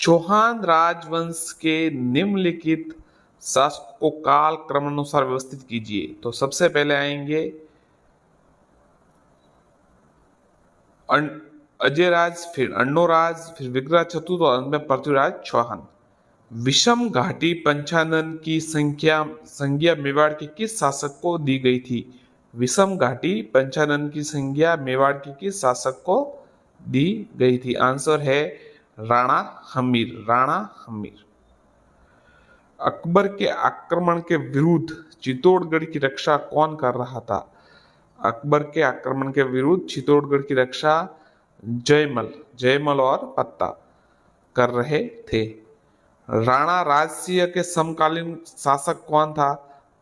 चौहान राजवंश के निम्नलिखित शासकों को काल क्रमानुसार व्यवस्थित कीजिए। तो सबसे पहले आएंगे अजयराज, फिर अन्नोराज, फिर विग्रह चतुर्थ और अंत में पृथ्वीराज चौहान। विषम घाटी पंचानन की संज्ञा मेवाड़ के किस शासक को दी गई थी? विषम घाटी पंचानन की संज्ञा मेवाड़ के किस शासक को दी गई थी? आंसर है राणा हमीर। राणा हमीर। अकबर के आक्रमण के विरुद्ध चित्तौड़गढ़ की रक्षा कौन कर रहा था? अकबर के आक्रमण के विरुद्ध चित्तौड़गढ़ की रक्षा जयमल और पत्ता कर रहे थे। राणा राजसिंह के समकालीन शासक कौन था?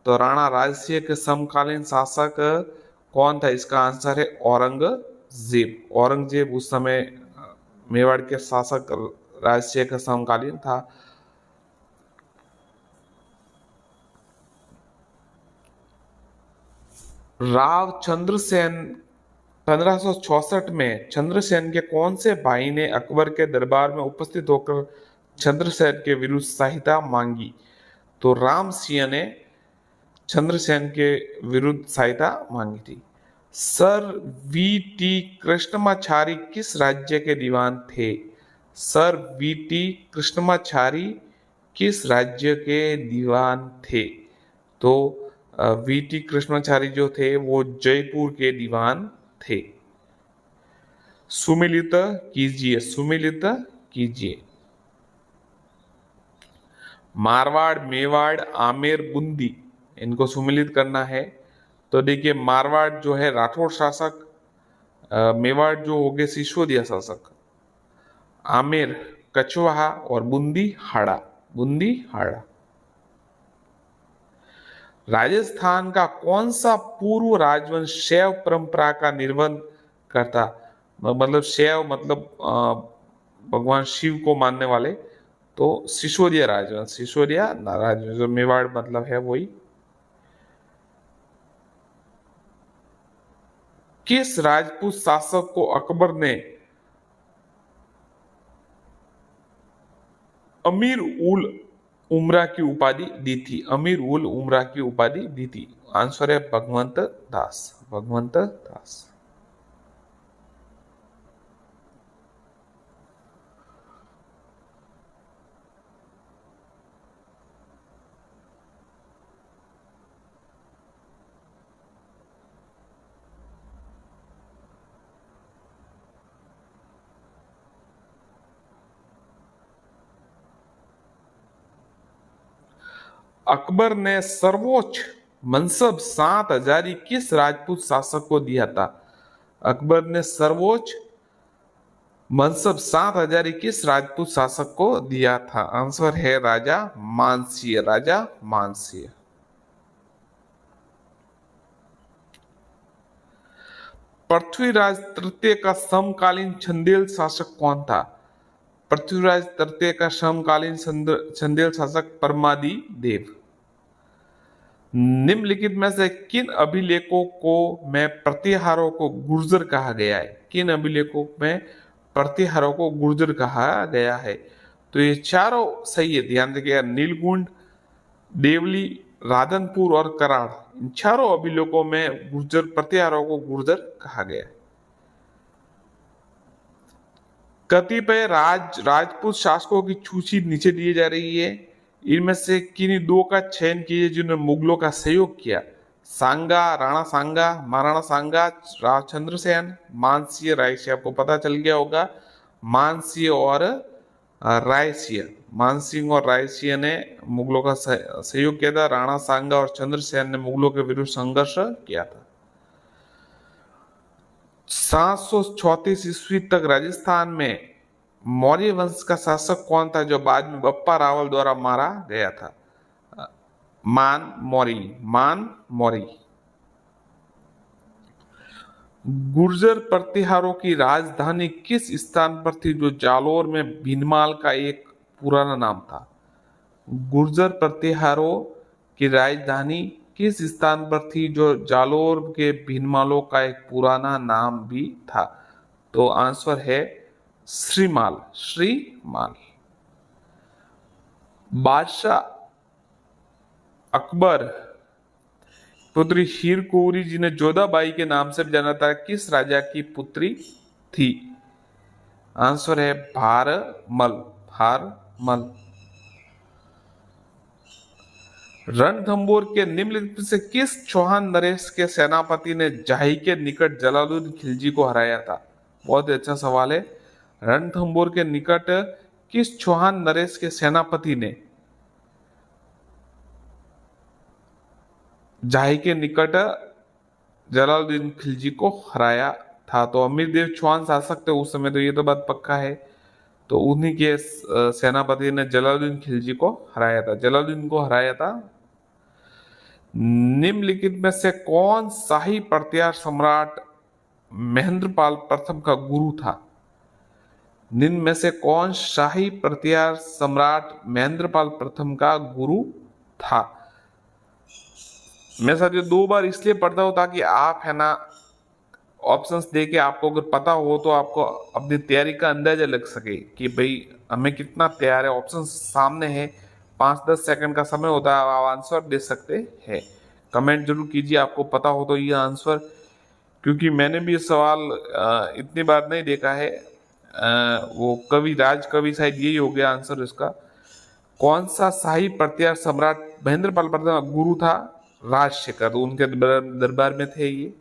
तो राणा राजसिंह के समकालीन शासक कौन था? इसका आंसर है औरंगजेब। औरंगजेब उस समय मेवाड़ के शासक राजसिंह का समकालीन था। राव चंद्रसेन 1564 में चंद्रसेन के कौन से भाई ने अकबर के दरबार में उपस्थित होकर चंद्रसेन के विरुद्ध सहायता मांगी? तो राम सिंह ने चंद्रसेन के विरुद्ध सहायता मांगी थी। सर वी टी कृष्णमाचारी किस राज्य के दीवान थे? सर वी टी कृष्णमाचारी किस राज्य के दीवान थे? तो वी टी कृष्णमाचारी जो थे वो जयपुर के दीवान थे। सुमिलित कीजिए, सुमिलित कीजिए। मारवाड़, मेवाड़, आमेर, बूंदी, इनको सुमिलित करना है। तो देखिए मारवाड़ जो है राठौड़ शासक, मेवाड़ जो हो गए सिसोदिया शासक, आमेर कछवाहा और बूंदी हाड़ा। बूंदी हाड़ा। राजस्थान का कौन सा पूर्व राजवंश शैव परंपरा का निर्वहन करता? मतलब शैव मतलब भगवान शिव को मानने वाले। तो सिसोदिया राजवंश, सिसोदिया राजवंश जो मेवाड़ मतलब है वही। किस राजपूत शासक को अकबर ने अमीर उल उमरा की उपाधि दी थी? अमीर उल उमरा की उपाधि दी थी। आंसर है भगवंत दास। भगवंत दास। अकबर ने सर्वोच्च मनसब 7,000 किस राजपूत शासक को दिया था? अकबर ने सर्वोच्च मनसब 7,000 किस राजपूत शासक को दिया था? आंसर है राजा मानसिंह। राजा मानसिंह। पृथ्वीराज तृतीय का समकालीन चंदेल शासक कौन था? पृथ्वीराज तृतीय का समकालीन चंदेल शासक परमादि देव। निम्नलिखित में से किन अभिलेखों को में प्रतिहारों को गुर्जर कहा गया है? किन अभिलेखों में प्रतिहारों को गुर्जर कहा गया है? तो ये चारों सही है, ध्यान रखिएगा। नीलकुंड, देवली, राधनपुर और कराड़, इन चारों अभिलेखों में गुर्जर प्रतिहारों को गुर्जर कहा गया है। कतिपय राजपूत शासकों की सूची नीचे दी जा रही है। इनमें से किन्हीं दो का चयन कीजिए जिन्होंने मुगलों का सहयोग किया। सांगा, राणा सांगा, महाराणा सांगा, राव चंद्रसेन, मानसिंह, रायसिंह। आपको पता चल गया होगा मानसिंह और रायसिंह। मानसिंह और रायसिंह ने मुगलों का सहयोग किया था। राणा सांगा और चंद्रसेन ने मुगलों के विरुद्ध संघर्ष किया था। 734 ईस्वी तक राजस्थान में मौर्य वंश का शासक कौन था जो बाद में बप्पा रावल द्वारा मारा गया था? मान मौर्य। गुर्जर प्रतिहारों की राजधानी किस स्थान पर थी जो जालोर में भीनमाल का एक पुराना नाम था? गुर्जर प्रतिहारों की राजधानी किस स्थान पर थी जो जालोर के भीनमालों का एक पुराना नाम भी था? तो आंसर है श्रीमाल। श्रीमाल। बादशाह अकबर पुत्री हीर कुंवरी जिन्हें जोधाबाई के नाम से भी जाना था, किस राजा की पुत्री थी? आंसर है भारमल। भारमल। रणथंभौर के निम्नलिखित में से किस चौहान नरेश के सेनापति ने जाही के निकट जलालुद्दीन खिलजी को हराया था? बहुत ही अच्छा सवाल है। रणथंभौर के निकट किस चौहान नरेश के सेनापति ने जाही के निकट जलालुद्दीन खिलजी को हराया था? तो अमीरदेव चौहान शासक थे उस समय, तो ये तो बात पक्का है। तो उन्हीं के सेनापति ने जलालुद्दीन खिलजी को हराया था, जलालुद्दीन को हराया था। निम्नलिखित में से कौन शाही प्रतिहार सम्राट महेंद्रपाल प्रथम का गुरु था? निम्न में से कौन शाही प्रतिहार सम्राट महेंद्रपाल प्रथम का गुरु था? मैं साथियों 2 बार इसलिए पढ़ता हूं ताकि आप है ना ऑप्शंस दे के आपको अगर पता हो तो आपको अपनी तैयारी का अंदाजा लग सके कि भाई हमें कितना तैयार है। ऑप्शन सामने है, 5-10 सेकंड का समय होता है, आप आंसर दे सकते हैं। कमेंट जरूर कीजिए आपको पता हो तो ये आंसर, क्योंकि मैंने भी ये सवाल इतनी बार नहीं देखा है। वो कवि राज कवि शायद यही हो गया आंसर इसका। कौन सा शाही प्रतिहार सम्राट महेंद्रपाल प्रथम का गुरु था? राजशेखर, तो उनके दरबार में थे ये।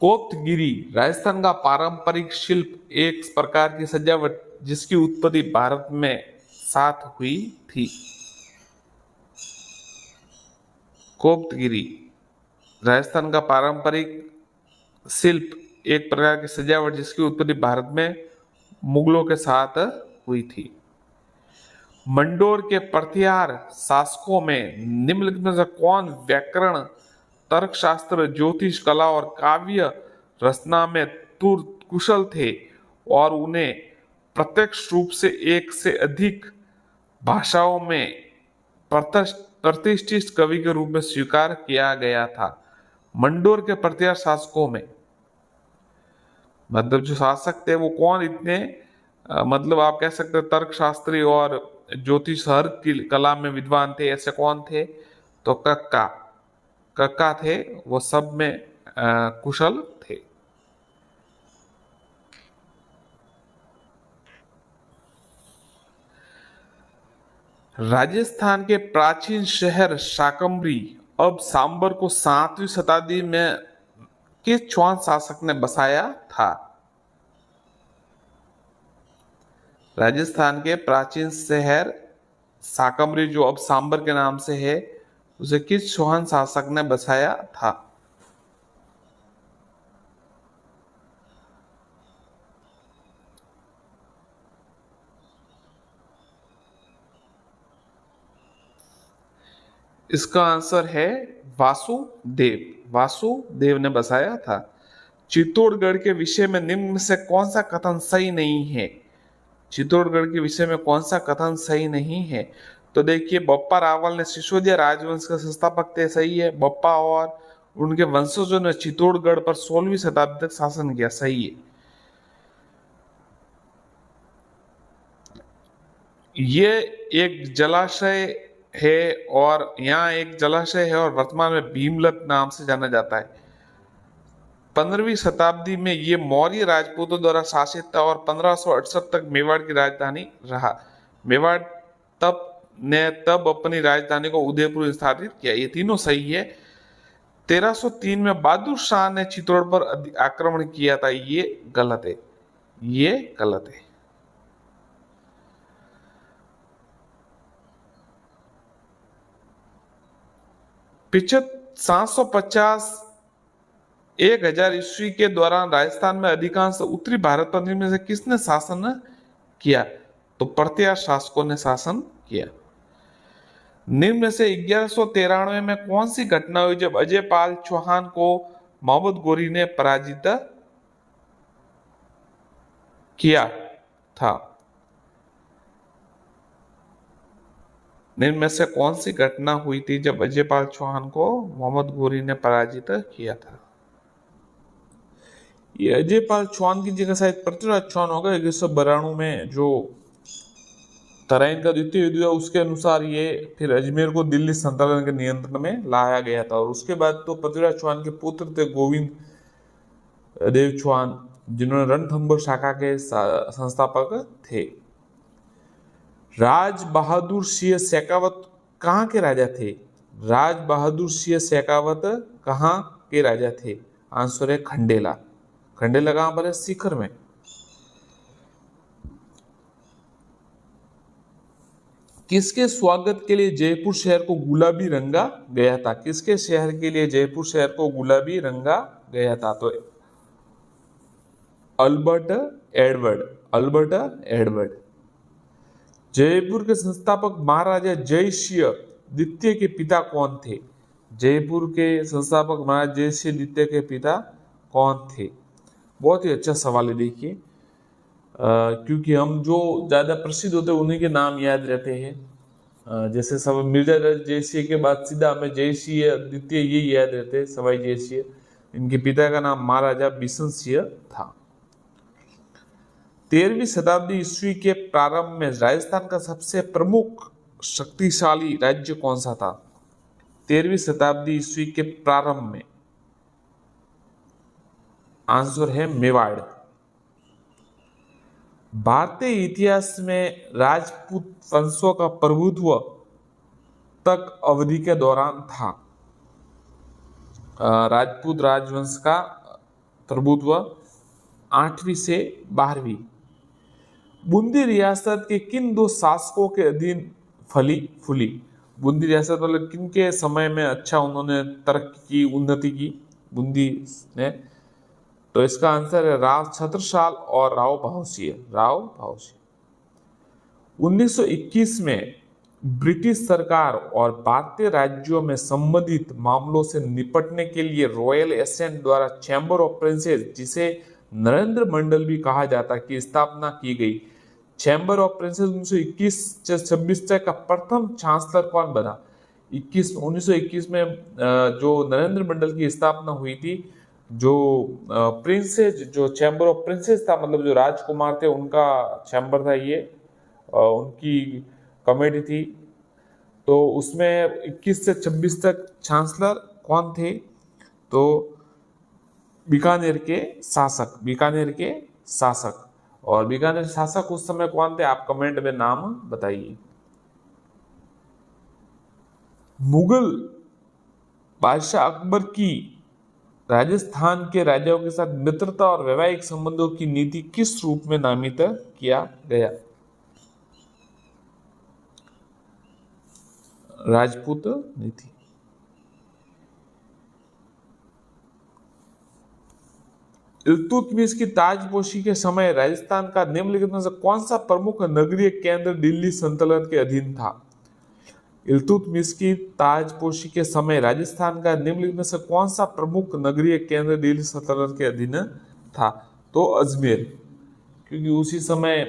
कोप्तगिरी राजस्थान का पारंपरिक शिल्प एक प्रकार की सजावट जिसकी उत्पत्ति भारत में साथ हुई थी। कोप्तगिरी राजस्थान का पारंपरिक शिल्प एक प्रकार की सजावट जिसकी उत्पत्ति भारत में मुगलों के साथ हुई थी। मंडोर के प्रतिहार शासकों में निम्नलिखित में से कौन व्याकरण, तर्कशास्त्र, ज्योतिष कला और काव्य रचना में तुर्त कुशल थे और उन्हें प्रत्यक्ष रूप से एक से अधिक भाषाओं में प्रतिष्ठित कवि के रूप में स्वीकार किया गया था? मंडोर के प्रतिहार शासकों में मतलब जो शासक थे वो कौन इतने मतलब आप कह सकते हैं तर्कशास्त्री और ज्योतिष हर की कला में विद्वान थे, ऐसे कौन थे? तो कक्का, कक्का थे, वो सब में कुशल थे। राजस्थान के प्राचीन शहर शाकंभरी अब सांबर को 7वीं शताब्दी में किस चौहान शासक ने बसाया था? राजस्थान के प्राचीन शहर शाकंभरी जो अब सांबर के नाम से है, उसे किस चौहान शासक ने बसाया था? इसका आंसर है वासुदेव। वासुदेव ने बसाया था। चित्तौड़गढ़ के विषय में निम्न में से कौन सा कथन सही नहीं है? चित्तौड़गढ़ के विषय में कौन सा कथन सही नहीं है? तो देखिए, बप्पा रावल ने सिसोदिया राजवंश का संस्थापक थे, सही है। बप्पा और उनके वंशजों ने चित्तौड़गढ़ पर 16वीं शताब्दी तक शासन किया, सही है। ये एक जलाशय है और यहाँ एक जलाशय है और वर्तमान में भीमलत नाम से जाना जाता है। 15वीं शताब्दी में ये मौर्य राजपूतों द्वारा शासित था और 1568 तक मेवाड़ की राजधानी रहा। मेवाड़ तब अपनी राजधानी को उदयपुर स्थापित किया। ये तीनों सही है। 1303 में बहादुर शाह ने चित्तौड़ पर आक्रमण किया था, ये गलत है, ये गलत है। 750 1000 ईस्वी के दौरान राजस्थान में अधिकांश उत्तरी भारत पर में से किसने शासन किया? तो प्रतिहार शासकों ने शासन किया। निम्न में से 1193 में कौन सी घटना हुई जब अजय पाल चौहान को मोहम्मद गोरी ने पराजित किया था? निम्न में से कौन सी घटना हुई थी जब अजय पाल चौहान को मोहम्मद गोरी ने पराजित किया था? ये अजय पाल चौहान की जगह शायद पृथ्वीराज चौहान होगा 1192 में जो तराइन का द्वितीय युद्ध हुआ, उसके अनुसार ये फिर अजमेर को दिल्ली सल्तनत के नियंत्रण में लाया गया था। और उसके बाद तो पृथ्वीराज चौहान के पुत्र थे गोविंद देव चौहान, जिन्होंने रणथंभौर शाखा के संस्थापक थे। राज बहादुर सिंह शेखावत कहाँ के राजा थे? राज बहादुर सिंह शेखावत कहाँ के राजा थे? आंसर है खंडेला। खंडेला कहाँ पर है? सीकर में। किसके स्वागत के लिए जयपुर शहर को गुलाबी रंगा गया था? किसके शहर के लिए जयपुर शहर को गुलाबी रंगा गया था? तो Albert Edward. Albert Edward. Jaipur के संस्थापक महाराजा जय सिंह द्वितीय के पिता कौन थे? जयपुर के संस्थापक महाराजा जय सिंह द्वितीय के पिता कौन थे? बहुत ही अच्छा सवाल है। देखिए, क्योंकि हम जो ज्यादा प्रसिद्ध होते हैं उन्हीं के नाम याद रहते हैं। जैसे सब मिर्जा जय सिंह के बाद सीधा हमें जय सिंह द्वितीय ये याद रहते हैं, सवाई जय सिंह। इनके पिता का नाम महाराजा बिशन सिंह था। 13वीं शताब्दी ईस्वी के प्रारंभ में राजस्थान का सबसे प्रमुख शक्तिशाली राज्य कौन सा था? 13वीं शताब्दी ईस्वी के प्रारंभ में आंसर है मेवाड़। भारतीय इतिहास में राजपूत वंशों का प्रभुत्व तक अवधि के दौरान था। राजपूत राजवंश का प्रभुत्व 8वीं से 12वीं। बूंदी रियासत के किन दो शासकों के अधीन फली फूली? बूंदी रियासत वाले किन के समय में अच्छा उन्होंने तरक्की की, उन्नति की बूंदी ने? तो इसका आंसर है राव छत्रसाल और राव भावसिंह। राव भावसिंह। 1921 में ब्रिटिश सरकार और भारतीय राज्यों में संबंधित मामलों से निपटने के लिए रॉयल एसेंट द्वारा चैम्बर ऑफ प्रिंसेस, जिसे नरेंद्र मंडल भी कहा जाता, की स्थापना की गई। चैम्बर ऑफ प्रिंसेस 1921-26 का प्रथम चांसलर कौन बना? 1921 में जो नरेंद्र मंडल की स्थापना हुई थी, जो प्रिंसेस, जो चैम्बर ऑफ प्रिंसेस था, मतलब जो राजकुमार थे उनका चैम्बर था ये, उनकी कमेटी थी। तो उसमें 21 से 26 तक चांसलर कौन थे? तो बीकानेर के शासक। बीकानेर के शासक। और बीकानेर शासक उस समय कौन थे? आप कमेंट में नाम बताइए। मुगल बादशाह अकबर की राजस्थान के राजाओं के साथ मित्रता और वैवाहिक संबंधों की नीति किस रूप में नामित किया गया? राजपूत नीति। इल्तुतमिश की ताजपोशी के समय राजस्थान का निम्नलिखित में से कौन सा प्रमुख नगरीय केंद्र दिल्ली सल्तनत के अधीन था? इल्तुतमिश की ताजपोशी के समय राजस्थान का निम्नलिखित में से कौन सा प्रमुख नगरीय केंद्र दिल्ली सल्तनत के अधीन था? तो अजमेर, क्योंकि उसी समय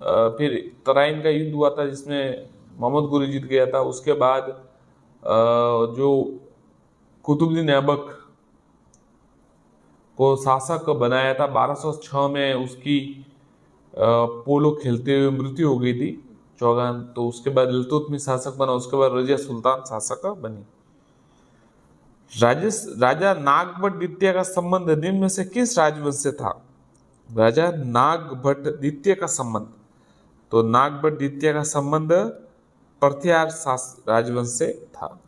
फिर तराइन का युद्ध हुआ था जिसमें मोहम्मद गोरी जीत गया था। उसके बाद जो कुतुबुद्दीन ऐबक को शासक बनाया था, 1206 में उसकी पोलो खेलते हुए मृत्यु हो गई थी, चौगान। तो उसके बाद इल्तुतमिश शासक बना, उसके बाद रजिया सुल्तान शासक बनी। राजा नागभट्ट द्वितीय का संबंध निम्न में से किस राजवंश से था? राजा नागभट्ट द्वितीय का संबंध, तो नागभट्ट द्वितीय का संबंध प्रत्यार राजवंश से था।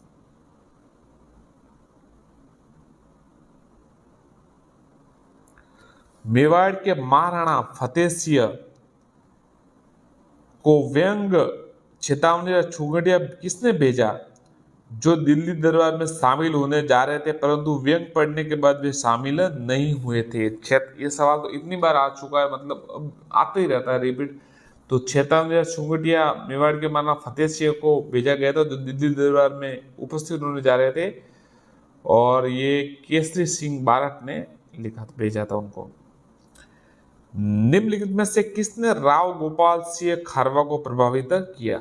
मेवाड़ के महाराणा फतेह सिंह को व्यंग चेतावनी या छुगड़िया किसने भेजा, जो दिल्ली दरबार में शामिल होने जा रहे थे, परंतु व्यंग पढ़ने के बाद वे शामिल नहीं हुए थे? ये सवाल तो इतनी बार आ चुका है, मतलब अब आते ही रहता है रिपीट। तो चेतावनी या छुगड़िया मेवाड़ के महाराणा फतेह सिंह को भेजा गया था, जो दिल्ली दरबार में उपस्थित होने जा रहे थे, और ये केसरी सिंह बारट ने लिखा, भेजा था उनको। निम्नलिखित में से किसने राव गोपाल सिंह खरवा को प्रभावित किया?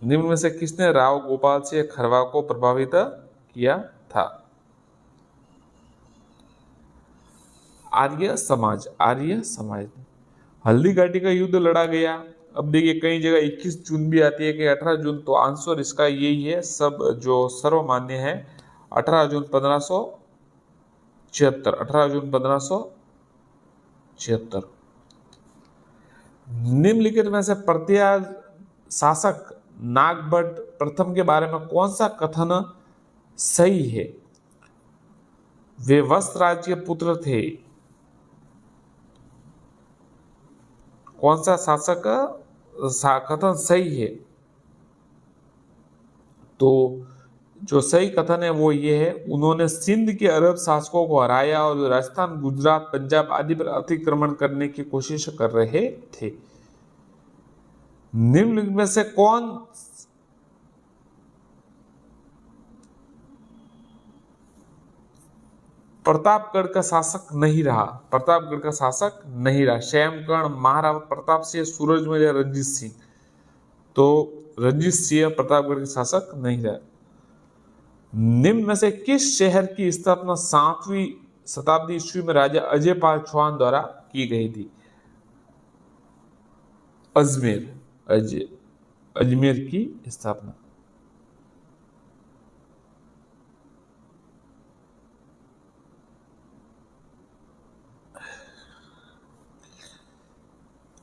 निम्न में से किसने राव गोपाल सिंह खरवा को प्रभावित किया था? आर्य समाज। आर्य समाज। हल्दी घाटी का युद्ध लड़ा गया अब देखिए कई जगह 21 जून भी आती है कि 18 जून, तो आंसर इसका यही है, सब जो सर्वमान्य है 18 जून 1576, 18 जून 1576। निम्नलिखित में से प्रतिया शासक नागभट्ट प्रथम के बारे में कौन सा कथन सही है? वे वत्स राज्य के पुत्र थे। कौन सा शासक कथन सही है? तो जो सही कथन है वो ये है, उन्होंने सिंध के अरब शासकों को हराया और राजस्थान, गुजरात, पंजाब आदि पर अतिक्रमण करने की कोशिश कर रहे थे। निम्नलिखित में से कौन प्रतापगढ़ का शासक नहीं रहा? प्रतापगढ़ का शासक नहीं रहा। श्यामकर्ण, महाराणा प्रताप सिंह, सूरजमल या रणजीत सिंह? तो रणजीत सिंह प्रतापगढ़ के शासक नहीं रहा। निम्न में से किस शहर की स्थापना 7वीं शताब्दी ईस्वी में राजा अजय पाल चौहान द्वारा की गई थी? अजमेर। अजमेर की स्थापना।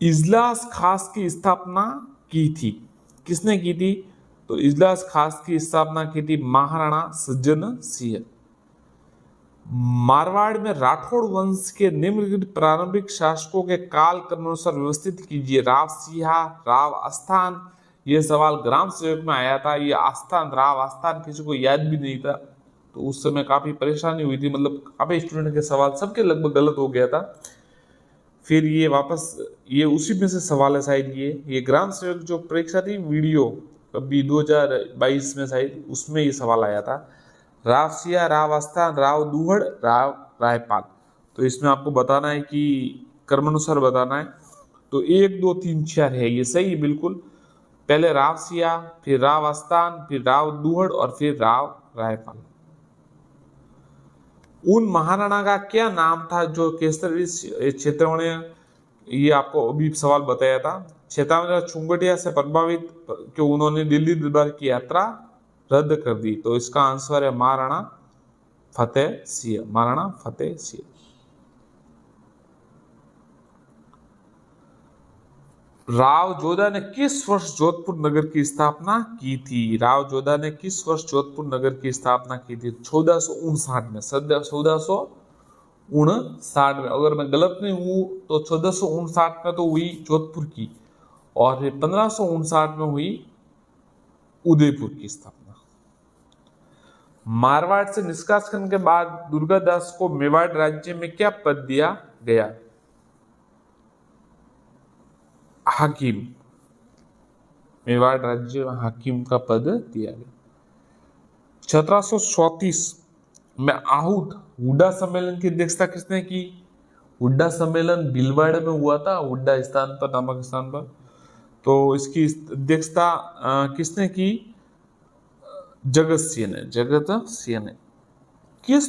इजलास खास की स्थापना की थी? किसने की थी? तो इजलास खास की स्थापना की थी महाराणा सज्जन सिंह। मारवाड़ में राठौड़ वंश के निम्नलिखित प्रारंभिक शासकों के काल क्रमानुसार व्यवस्थित कीजिए। राव सिंहा, राव आस्थान। यह सवाल ग्राम सेवक में आया था। ये आस्थान, राव आस्थान किसी को याद भी नहीं था, तो उस समय काफी परेशानी हुई थी, मतलब काफी स्टूडेंट के सवाल सबके लगभग गलत हो गया था। फिर ये वापस, ये उसी में से सवाल है शायद। ये ग्राम सेवक जो परीक्षा थी वीडियो अभी 2022 में शायद, उसमें ये सवाल आया था। राव सिया, राव आस्थान, राव दुहड़, राव रायपाल। तो इसमें आपको बताना है कि क्रमानुसार बताना है। तो 1 2 3 4 है ये सही बिल्कुल। पहले राव सिया, फिर राव आस्थान, फिर राव दुहड़ और फिर राव रायपाल। उन महाराणा का क्या नाम था जो केसरी क्षेत्र में, ये आपको अभी सवाल बताया था, क्षेत्र चुंगटिया से प्रभावित क्यों उन्होंने दिल्ली दरबार की यात्रा रद्द कर दी? तो इसका आंसर है महाराणा फतेह सिंह। महाराणा फतेह सिंह। राव जोधा ने किस वर्ष जोधपुर नगर की स्थापना की थी? राव जोधा ने किस वर्ष जोधपुर नगर की स्थापना की थी? 1459 में। 1459 में। अगर मैं गलत नहीं हूं तो 1459 में तो हुई जोधपुर की, और 1559 में हुई उदयपुर की स्थापना। मारवाड़ से निष्कासन के बाद दुर्गादास को मेवाड़ राज्य में क्या पद दिया गया? हाकिम। मेवाड़ राज्य में हाकिम का पद दिया गया। 1734 में आहूत हुड्डा सम्मेलन की अध्यक्षता किसने की? हुड्डा सम्मेलन भीलवाड़ा में हुआ था, हुड्डा स्थान पर, नामक स्थान पर। तो इसकी अध्यक्षता किसने की? जगत सिंह ने। जगत सिंह ने। किस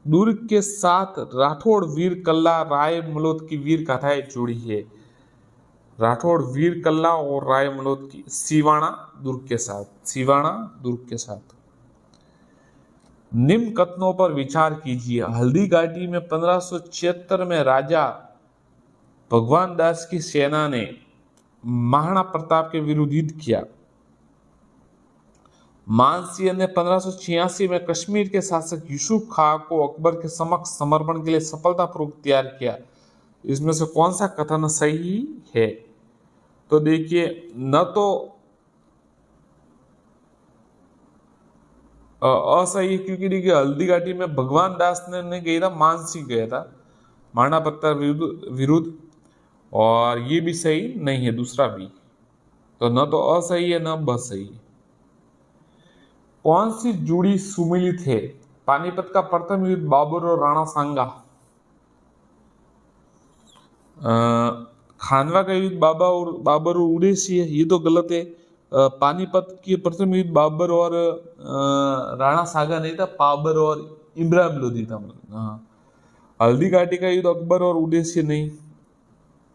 दुर्ग के साथ राठौड़ वीर कल्ला राय मलोद की वीर गाथाएं जुड़ी है? राठौड़ वीर कल्ला और राय मलोद की सिवाना दुर्ग के साथ। सिवाना दुर्ग के साथ। निम्न कथनों पर विचार कीजिए। हल्दी घाटी में 1576 में राजा भगवान दास की सेना ने महाराणा प्रताप के विरुद्ध युद्ध किया। मानसिंह ने 1586 में कश्मीर के शासक यूसुफ खां को अकबर के समक्ष समर्पण के लिए सफलतापूर्वक तैयार किया। इसमें से कौन सा कथन सही है? तो देखिए, न तो असही है, क्योंकि देखिए हल्दी घाटी में भगवान दास ने नहीं गया था, मानसिंह गया था महाराणा प्रताप विरुद्ध, और ये भी सही नहीं है दूसरा भी। तो न तो असही है न बस सही है। कौन सी जुड़ी सुमिलित है? पानीपत का प्रथम युद्ध बाबर और राणा सांगा। खानवा का युद्ध बाबर और उदयसिंह है, ये तो गलत है। पानीपत की प्रथम युद्ध बाबर और राणा सांगा नहीं था, बाबर और इब्राहिम लोदी था। हाँ। हल्दी घाटी का युद्ध अकबर और उदयसिंह नहीं,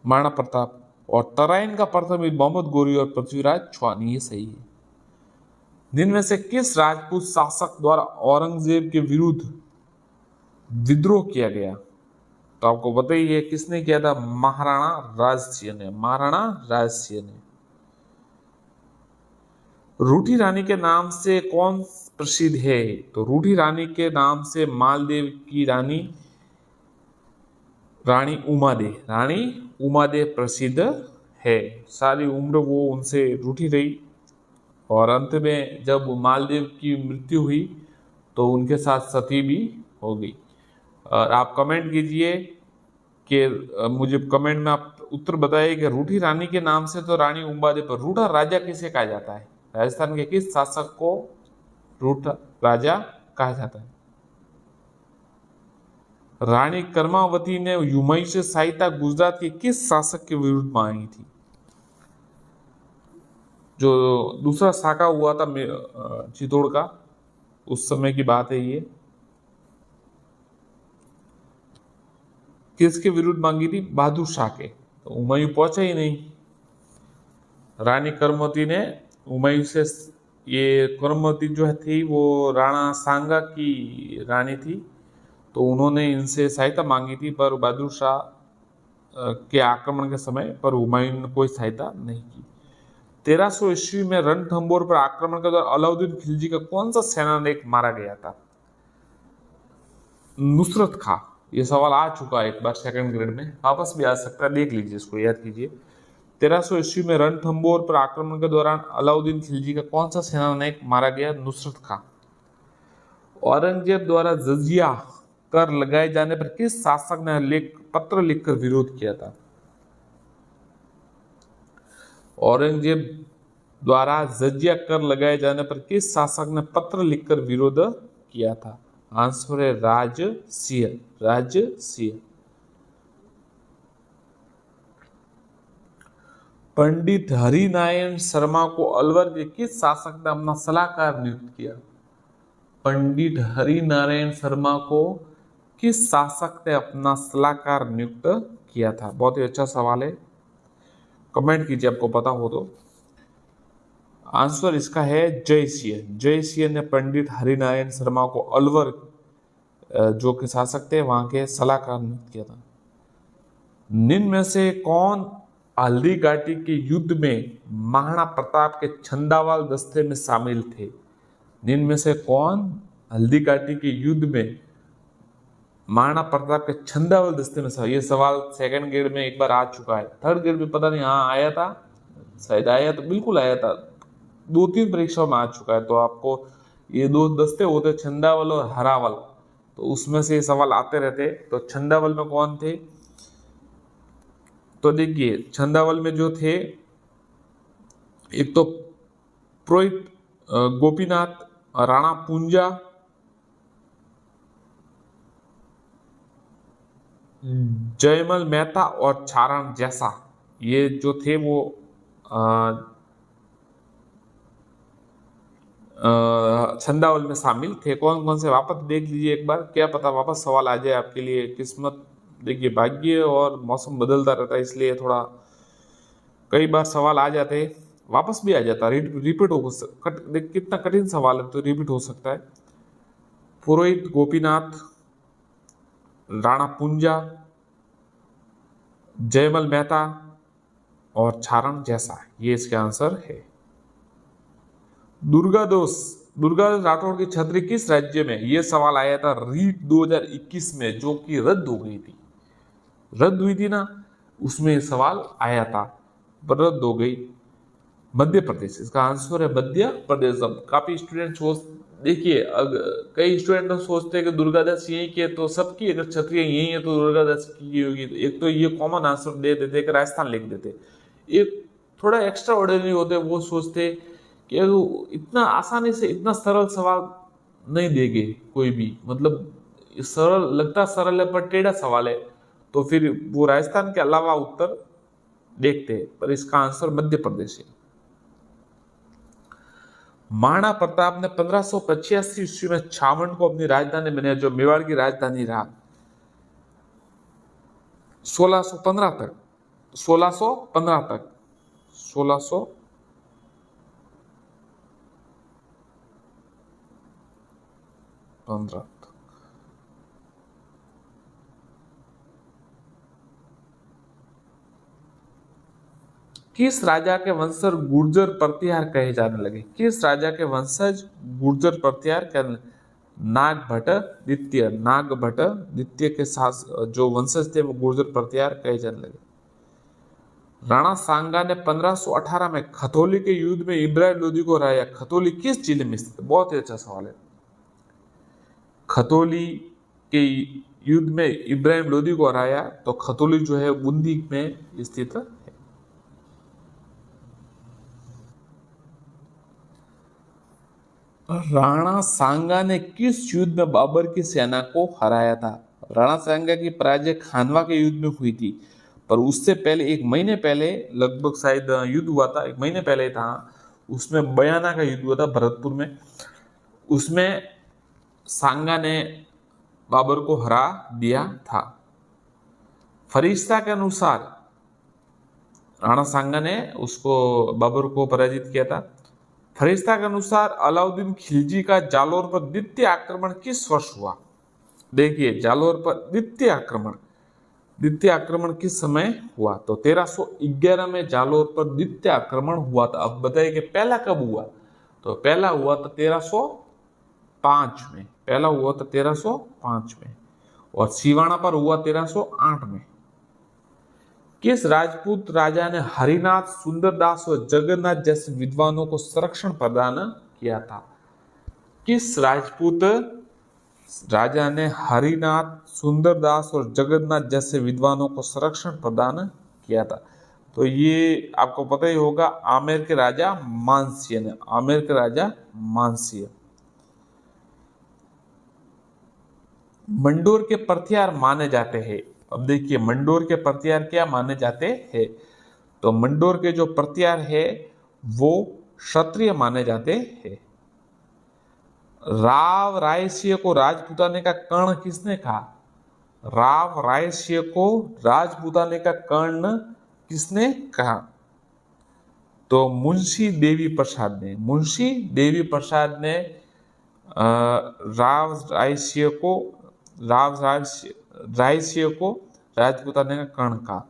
महाराणा प्रताप। और तराइन का प्रथम युद्ध मोहम्मद गोरी और पृथ्वीराज चौहान, ये सही है। जिनमें से किस राजपूत शासक द्वारा औरंगजेब के विरुद्ध विद्रोह किया गया? तो आपको बताइए किसने किया था? महाराणा राजसिंह ने। महाराणा राजसिंह ने। रूठी रानी के नाम से कौन प्रसिद्ध है? तो रूठी रानी के नाम से मालदेव की रानी रानी उमादेव, रानी उमादेव प्रसिद्ध है। सारी उम्र वो उनसे रूठी रही और अंत में जब मालदेव की मृत्यु हुई तो उनके साथ सती भी हो गई। और आप कमेंट कीजिए कि मुझे कमेंट में आप उत्तर बताइए कि रूठी रानी के नाम से तो रानी उमादेव, पर रूठा राजा किसे कहा जाता है? राजस्थान के किस शासक को रूठा राजा कहा जाता है? रानी कर्मावती ने हुमायूं से सहायता गुजरात के किस शासक के विरुद्ध मांगी थी? जो दूसरा साका हुआ था चित्तौड़ का, उस समय की बात है ये। किसके विरुद्ध मांगी थी? बहादुर शाह के। तो हुमायूं पहुंचा ही नहीं। रानी कर्मवती ने हुमायूं से, ये कर्मवती जो थी वो राणा सांगा की रानी थी, तो उन्होंने इनसे सहायता मांगी थी पर बहादुर शाह के आक्रमण के समय पर हुमायूं ने कोई सहायता नहीं की। 1300 ईस्वी में रणथंभौर पर आक्रमण के दौरान अलाउद्दीन खिलजी का कौन सा सेनानायक मारा गया था? नुसरत खां। ये सवाल आ चुका है एक बार सेकंड ग्रेड में, वापस भी आ सकता है, देख लीजिए इसको, याद कीजिए। 1300 ईस्वी में रणथंभौर पर आक्रमण के दौरान अलाउद्दीन खिलजी का कौन सा सेनानायक मारा गया? नुसरत खां। औरंगजेब द्वारा जजिया कर लगाए जाने पर किस शासक ने पत्र लिखकर विरोध किया था? औरंगजेब द्वारा जजिया कर लगाए जाने पर किस शासक ने पत्र लिखकर विरोध किया था? आंसर है राजसिंह। राजसिंह। पंडित हरिनारायण शर्मा को अलवर के किस शासक ने अपना सलाहकार नियुक्त किया? पंडित हरिनारायण शर्मा को किस शासक ने अपना सलाहकार नियुक्त किया था? बहुत ही अच्छा सवाल है, कमेंट कीजिए आपको पता हो तो। आंसर इसका है जयसिंह। जयसिंह ने पंडित हरिनारायण शर्मा को अलवर जो के शासक थे वहां के सलाहकार नियुक्त किया था। निम्न में से कौन हल्दी घाटी के युद्ध में महाराणा प्रताप के छंदावाल दस्ते में शामिल थे? निम्न में से कौन हल्दी घाटी के युद्ध में महाराणा प्रताप के छंदावाल दस्ते में शामिल? ये सवाल सेकंड ग्रेड में एक बार आ चुका है, थर्ड ग्रेड में पता नहीं, हाँ आया था, शायद आया तो, बिल्कुल आया था, 2-3 परीक्षाओं में आ चुका है। तो आपको ये दो दस्ते होते, छंदावल और हरावल, तो उसमें से सवाल आते रहते। तो छंदावल में कौन थे? तो देखिए छंदावल में जो थे, एक तो पुरोहित गोपीनाथ, राणा पूंजा, जयमल मेहता और चारण जैसा, ये जो थे वो छंदावल में शामिल थे। कौन कौन से वापस देख लीजिए एक बार, क्या पता वापस सवाल आ जाए आपके लिए। किस्मत, देखिए भाग्य और मौसम बदलता रहता है, इसलिए थोड़ा कई बार सवाल आ जाते हैं, वापस भी आ जाता है, रिपीट हो कितना कठिन सवाल है तो रिपीट हो सकता है। पुरोहित गोपीनाथ, राणा पूंजा, जयमल मेहता और चारण जैसा, ये इसके आंसर है। दुर्गादास राठौड़ की छतरी किस राज्य में? यह सवाल आया था रीट 2021 में, जो कि रद्द हो गई थी, रद्द हुई थी ना, उसमें सवाल आया था पर रद्द हो गई। मध्य प्रदेश, इसका आंसर है मध्य प्रदेश। अब काफी स्टूडेंट देखिए कई स्टूडेंट तो सोचते हैं कि दुर्गादास यही के, तो सबकी अगर छतरी यही है तो दुर्गादास की होगी। तो एक तो ये कॉमन आंसर दे देते कि राजस्थान लिख देते। एक थोड़ा एक्स्ट्रा ऑर्डिनरी होते, वो सोचते कि इतना आसानी से इतना सरल सवाल नहीं देंगे कोई भी, मतलब सरल लगता सरल है पर टेढ़ा सवाल है, तो फिर वो राजस्थान के अलावा उत्तर देखते हैं, पर इसका आंसर मध्य प्रदेश है। महाराणा प्रताप ने 1585 ईस्वी में छावनी को अपनी राजधानी बनाया, जो मेवाड़ की राजधानी रहा 1615 तक। 1615 तक, 1615 तक। किस राजा के वंशज गुर्जर प्रतिहार कहे जाने लगे? किस राजा के वंशज गुर्जर प्रतिहार कहने? नागभट्ट द्वितीय के साथ जो वंशज थे वो गुर्जर प्रतिहार कहे जाने लगे। राणा सांगा ने 1518 में खतौली के युद्ध में इब्राहिम लोदी को हराया। खतौली किस जिले में स्थित? बहुत ही अच्छा सवाल है। खतौली के युद्ध में इब्राहिम लोदी को हराया, तो खतौली जो है बूंदी में स्थित है। राणा सांगा ने किस युद्ध में बाबर की सेना को हराया था? राणा सांगा की पराजय खानवा के युद्ध में हुई थी, पर उससे पहले 1 महीने पहले लगभग शायद युद्ध हुआ था, 1 महीने पहले था, उसमें बयाना का युद्ध हुआ था भरतपुर में। उसमें सांगा ने बाबर को हरा दिया था। फरिश्ता के अनुसार राणा सांगा ने उसको बाबर को पराजित किया था। फरिश्ता के अनुसार अलाउद्दीन खिलजी का जालोर पर द्वितीय आक्रमण किस वर्ष हुआ? देखिए, जालोर पर द्वितीय आक्रमण किस समय हुआ? तो 1311 में जालोर पर द्वितीय आक्रमण हुआ था। अब बताइए कि पहला कब हुआ? तो पहला हुआ था 1305 में, पहला हुआ था 1305 में, और सिवाना पर हुआ 1308 में। किस राजपूत राजा ने हरिनाथ, सुंदरदास और जगन्नाथ जैसे विद्वानों को संरक्षण प्रदान किया था? किस राजपूत राजा ने हरिनाथ, सुंदरदास और जगन्नाथ जैसे विद्वानों को संरक्षण प्रदान किया था? तो ये आपको पता ही होगा, आमेर के राजा मानसिंह ने, आमेर के राजा मानसिंह। मंडोर के प्रतिहार माने जाते हैं। अब देखिए, मंडोर के प्रतिहार क्या माने जाते हैं? तो मंडोर के जो प्रतिहार है वो क्षत्रिय माने जाते हैं। राव रायसिंह को राजपूताने का कर्ण किसने कहा? राव रायसिंह को राजपूताने का कर्ण किसने कहा? तो मुंशी देवी प्रसाद ने, मुंशी देवी प्रसाद ने राव रायसिंह को राजपूताने का कर्ण कहा।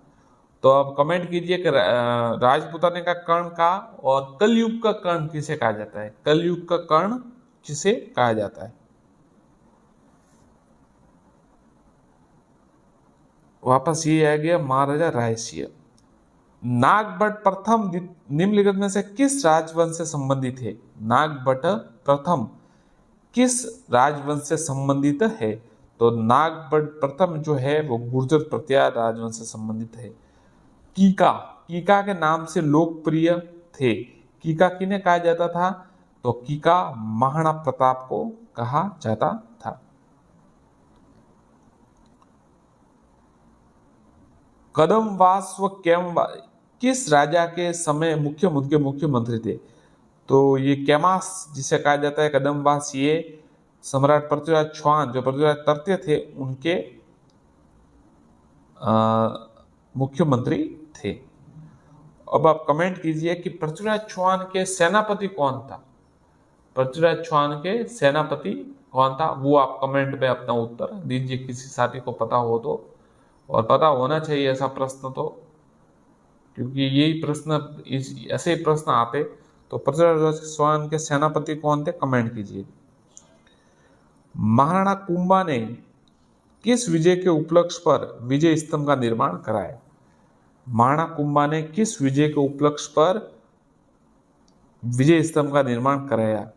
तो अब कमेंट कीजिए कि राजपूताने का कर्ण कहा, और कलयुग का कर्ण किसे कहा जाता है? कलयुग का कर्ण किसे कहा जाता है? वापस ये आ गया महाराजा रायसिंह। नागभट्ट प्रथम निम्नलिखित में से किस राजवंश से संबंधित है? नागभट्ट प्रथम किस राजवंश से संबंधित है? तो नागभट्ट प्रथम जो है वो गुर्जर प्रतिहार राजवंश से संबंधित है। कीका के नाम से लोकप्रिय थे। कीका किन्हें कहा जाता था? तो कीका महाराणा प्रताप को कहा जाता था। कदमवास व कैमवास किस राजा के समय मुख्यमंत्री थे? तो ये कैमास जिसे कहा जाता है, कदमवास, ये सम्राट पृथ्वीराज चौहान, जो पृथ्वीराज तृतीय थे, उनके मुख्यमंत्री थे। अब आप कमेंट कीजिए कि पृथ्वीराज चौहान के सेनापति कौन था? पृथ्वीराज चौहान के सेनापति कौन था? वो आप कमेंट में अपना उत्तर दीजिए, किसी साथी को पता हो तो, और पता होना चाहिए ऐसा प्रश्न तो, क्योंकि यही प्रश्न, ऐसे ही प्रश्न आते। तो पृथ्वीराज चौहान के सेनापति कौन थे? कमेंट कीजिए। महाराणा कुंभा ने किस विजय के उपलक्ष्य पर विजय स्तंभ का निर्माण कराया? महाराणा कुंभा ने किस विजय के उपलक्ष्य पर विजय स्तंभ का निर्माण कराया?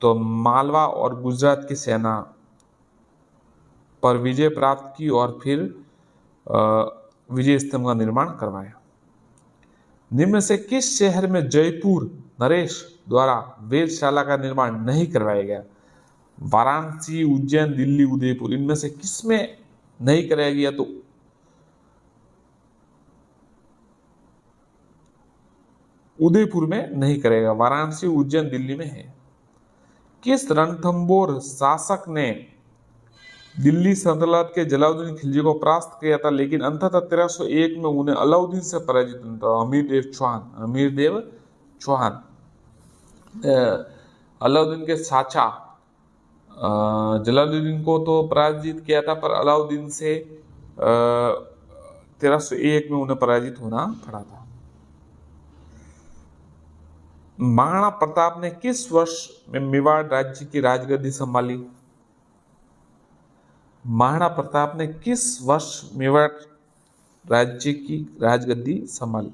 तो मालवा और गुजरात की सेना पर विजय प्राप्त की और फिर विजय स्तंभ का निर्माण करवाया। निम्न में से किस शहर में जयपुर नरेश द्वारा वेधशाला का निर्माण नहीं करवाया गया? वाराणसी, उज्जैन, दिल्ली, उदयपुर, इनमें से किसमें नहीं कराया गया? तो उदयपुर में नहीं करेगा, वाराणसी, उज्जैन, दिल्ली में है। किस रणथंबोर शासक ने दिल्ली सल्तनत के जलालुद्दीन खिलजी को परास्त किया था, लेकिन अंततः 1301 में उन्हें अलाउद्दीन से पराजित होना था। अमीर देव चौहान अलाउद्दीन के साचा जलालुद्दीन को तो पराजित किया था, पर अलाउद्दीन से 1301 में उन्हें पराजित होना पड़ा था। महाराणा प्रताप ने किस वर्ष में मेवाड़ राज्य की राजगद्दी संभाली? महाराणा प्रताप ने किस वर्ष मेवाड़ राज्य की राजगद्दी संभाली?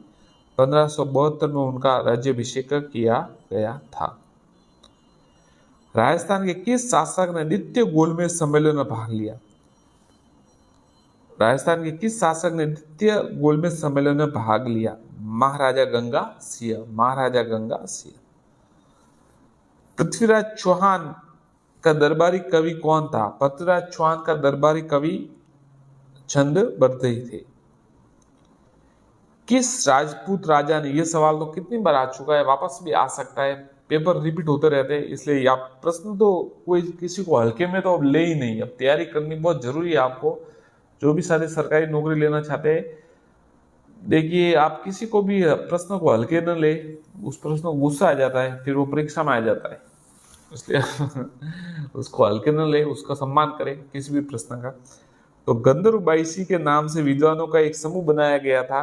1572 में उनका राज्याभिषेक किया गया था। राजस्थान के किस शासक ने द्वितीय गोलमेज सम्मेलन में भाग लिया? राजस्थान के किस शासक ने द्वितीय गोलमेज सम्मेलन में भाग लिया? महाराजा गंगा सिंह। महाराजा गंगा सिंह। पृथ्वीराज चौहान का दरबारी कवि कौन था? पृथ्वीराज चौहान का दरबारी कवि चंद बरदई थे। किस राजपूत राजा ने, यह सवाल तो कितनी बार आ चुका है, वापस भी आ सकता है, पेपर रिपीट होते रहते हैं, इसलिए आप प्रश्न तो कोई किसी को हल्के में तो अब ले ही नहीं। अब तैयारी करनी बहुत जरूरी है आपको, जो भी सारे सरकारी नौकरी लेना चाहते हैं। देखिए, आप किसी को भी प्रश्न को हल्के न ले, उस प्रश्न को गुस्सा आ जाता है, फिर वो परीक्षा में आ जाता है, इसलिए उसको हल्के न ले, उसका सम्मान करें किसी भी प्रश्न का। तो गंधर्व बाईसी के नाम से विद्वानों का एक समूह बनाया गया था,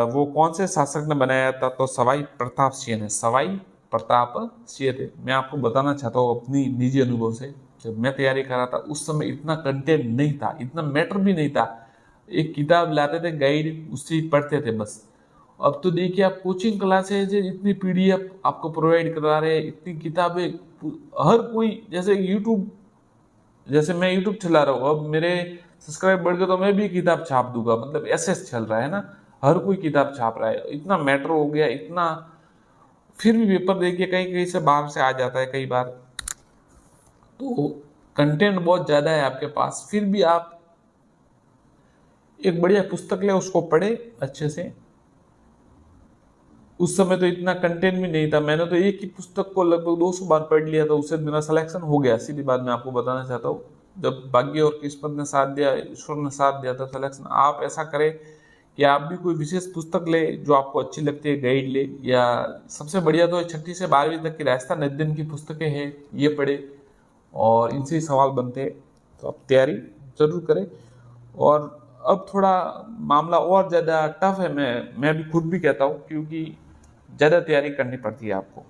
वो कौन से शासक ने बनाया था? तो सवाई प्रताप सिंह ने। सवाई प्रताप सिंह थे। मैं आपको बताना चाहता हूँ अपनी निजी अनुभव से, जब मैं तैयारी कर रहा था उस समय इतना कंटेंट नहीं था, इतना मैटर भी नहीं था। एक किताब लाते थे गाइड, उससे ही पढ़ते थे बस। अब तो देखिए, आप कोचिंग क्लासेज इतनी पीडीएफ आपको प्रोवाइड करा रहे हैं, इतनी किताबें, हर कोई, जैसे यूट्यूब, जैसे मैं यूट्यूब चला रहा हूँ, अब मेरे सब्सक्राइब बढ़ गए तो मैं भी किताब छाप दूंगा, मतलब ऐसे चल रहा है ना, हर कोई किताब छाप रहा है, इतना मैटर हो गया इतना। फिर भी पेपर देखिए कहीं कहीं से बाहर से आ जाता है कई बार, तो कंटेंट बहुत ज्यादा है आपके पास, फिर भी आप एक बढ़िया पुस्तक ले, उसको पढ़े अच्छे से। उस समय तो इतना कंटेंट भी नहीं था, मैंने तो एक ही पुस्तक को लगभग 200 बार पढ़ लिया था, उससे मेरा सिलेक्शन हो गया। सीधी बात मैं आपको बताना चाहता हूँ, जब भाग्य और किस्मत ने साथ दिया, ईश्वर ने साथ दिया था सिलेक्शन। आप ऐसा करें कि आप भी कोई विशेष पुस्तक ले जो आपको अच्छी लगती है, गाइड ले, या सबसे बढ़िया तो 6ठी से 12वीं तक की राजस्थान अध्ययन की पुस्तकें हैं, ये पढ़े और इनसे ही सवाल बनते हैं। तो आप तैयारी जरूर करें। और अब थोड़ा मामला और ज़्यादा टफ है, मैं भी खुद भी कहता हूँ, क्योंकि ज़्यादा तैयारी करनी पड़ती है आपको।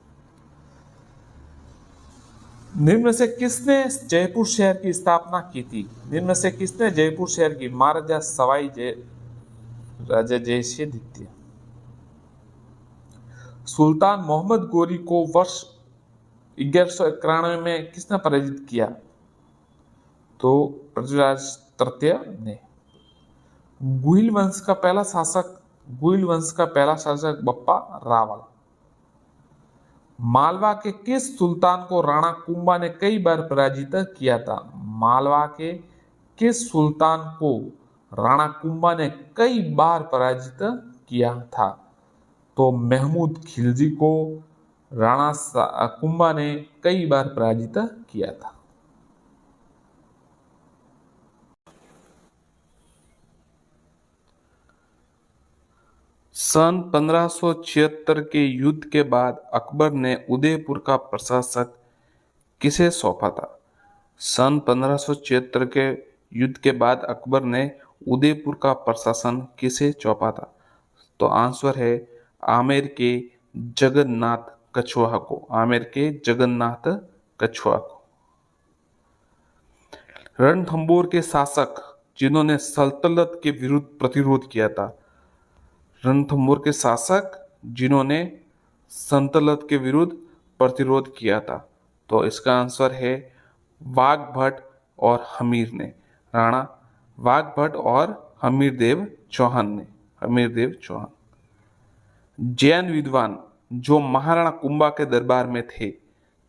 निम्न में से किसने जयपुर शहर की स्थापना की थी? निम्न में से किसने जयपुर शहर की? महाराजा सवाई राजा जयसिंह द्वितीय। सुल्तान मोहम्मद गोरी को वर्ष 1191 में किसने पराजित किया? तो पृथ्वीराज तृतीय ने। गुहिल वंश का पहला शासक बप्पा रावल। मालवा के किस सुल्तान को राणा कुंभा ने कई बार पराजित किया था? मालवा के किस सुल्तान को राणा कुंभा ने कई बार पराजित किया था? तो महमूद खिलजी को राणा कुंभा ने कई बार पराजित किया था। सन 1576 के युद्ध के बाद अकबर ने उदयपुर का प्रशासक किसे सौंपा था? सन 1576 के युद्ध के बाद अकबर ने उदयपुर का प्रशासन किसे सौंपा था? तो आंसर है आमेर के जगन्नाथ कछुआ को। आमेर के जगन्नाथ कछुआ को। रणथंबोर के शासक जिन्होंने सल्तनत के विरुद्ध प्रतिरोध किया था। रणथंबोर के शासक जिन्होंने सल्तनत के विरुद्ध प्रतिरोध किया था। तो इसका आंसर है वाघभट और हमीर ने। राणा वाघभट और हमीरदेव चौहान ने। हमीरदेव चौहान। जैन विद्वान जो महाराणा कुंभा के दरबार में थे।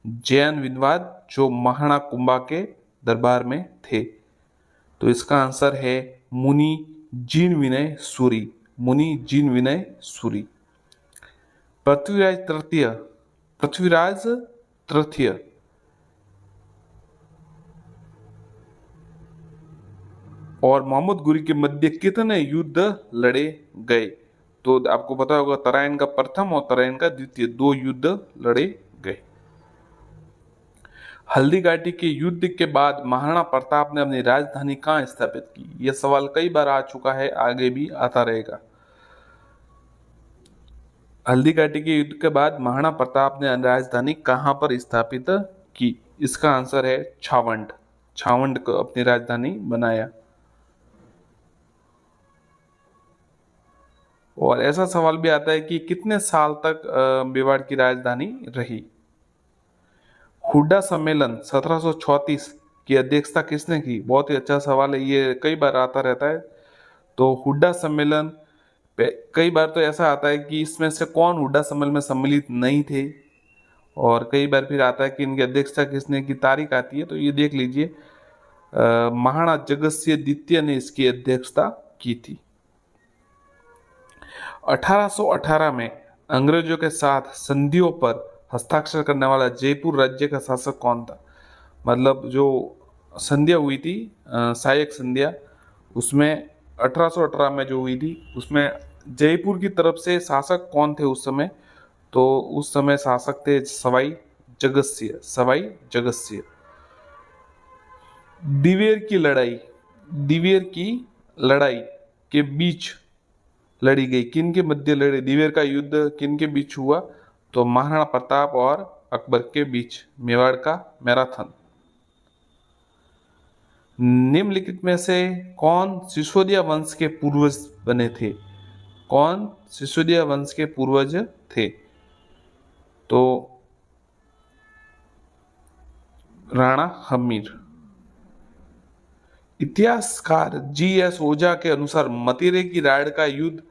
जैन विद्वान जो महाराणा कुंभा के दरबार में थे। तो इसका आंसर है मुनि जिन विनय सूरी। मुनि जिन विनय सूरी। पृथ्वीराज तृतीय। पृथ्वीराज तृतीय और मोहम्मद गुरी के मध्य कितने युद्ध लड़े गए? तो आपको पता होगा तराइन का प्रथम और तराइन का द्वितीय 2 युद्ध लड़े गए। हल्दी घाटी के युद्ध के बाद महाराणा प्रताप ने अपनी राजधानी कहाँ स्थापित की? यह सवाल कई बार आ चुका है, आगे भी आता रहेगा। हल्दी घाटी के युद्ध के बाद महाराणा प्रताप ने राजधानी कहाँ पर स्थापित की? इसका आंसर है छावंड। छावंड को अपनी राजधानी बनाया। और ऐसा सवाल भी आता है कि कितने साल तक मेवाड़ की राजधानी रही? हुड्डा सम्मेलन 1734 की अध्यक्षता किसने की? बहुत ही अच्छा सवाल है, ये कई बार आता रहता है। तो हुड्डा सम्मेलन कई बार तो ऐसा आता है कि इसमें से कौन हुड्डा सम्मेलन में सम्मिलित नहीं थे, और कई बार फिर आता है कि इनकी अध्यक्षता किसने की, तारीख आती है। तो ये देख लीजिए, महाराणा जगतसिंह द्वितीय ने इसकी अध्यक्षता की थी। 1818 में अंग्रेजों के साथ संधियों पर हस्ताक्षर करने वाला जयपुर राज्य का शासक कौन था? मतलब जो संधियां हुई थी, सहायक संधियां, उसमें 1818 में जो हुई थी उसमें जयपुर की तरफ से शासक कौन थे उस समय? तो उस समय शासक थे सवाई जगत सिंह। सवाई जगत सिंह। दिवेर की लड़ाई, दिवेर की लड़ाई के बीच लड़ी गई, किन के मध्य लड़े? दिवेर का युद्ध किन के बीच हुआ? तो महाराणा प्रताप और अकबर के बीच, मेवाड़ का मैराथन। निम्नलिखित में से कौन सिसोदिया वंश के पूर्वज बने थे? कौन सिसोदिया वंश के पूर्वज थे? तो राणा हमीर। इतिहासकार जी.एस. ओझा के अनुसार मथुरे की राड़ का युद्ध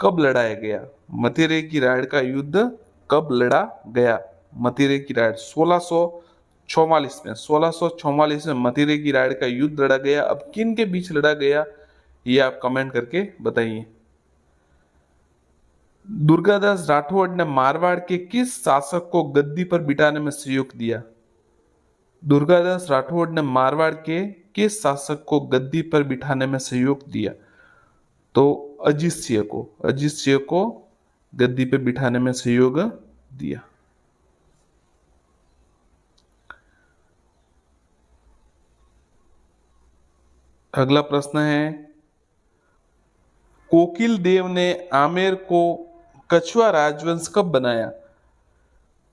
कब लड़ाया गया? मथुरे की राड़ का युद्ध कब लड़ा गया? मथुरे की राड़ 1644 में, 1644 में मथुरे की राड़ का युद्ध लड़ा गया। अब किन के बीच लड़ा गया, ये आप कमेंट करके बताइए। दुर्गादास राठौड़ ने मारवाड़ के किस शासक को गद्दी पर बिठाने में सहयोग दिया? दुर्गादास राठौड़ ने मारवाड़ के किस शासक को गद्दी पर बिठाने में सहयोग दिया? तो अजीत सिंह को। अजीत सिंह को गद्दी पर बिठाने में सहयोग दिया। अगला प्रश्न है, कोकिल देव ने आमेर को कछुआ राजवंश कब बनाया?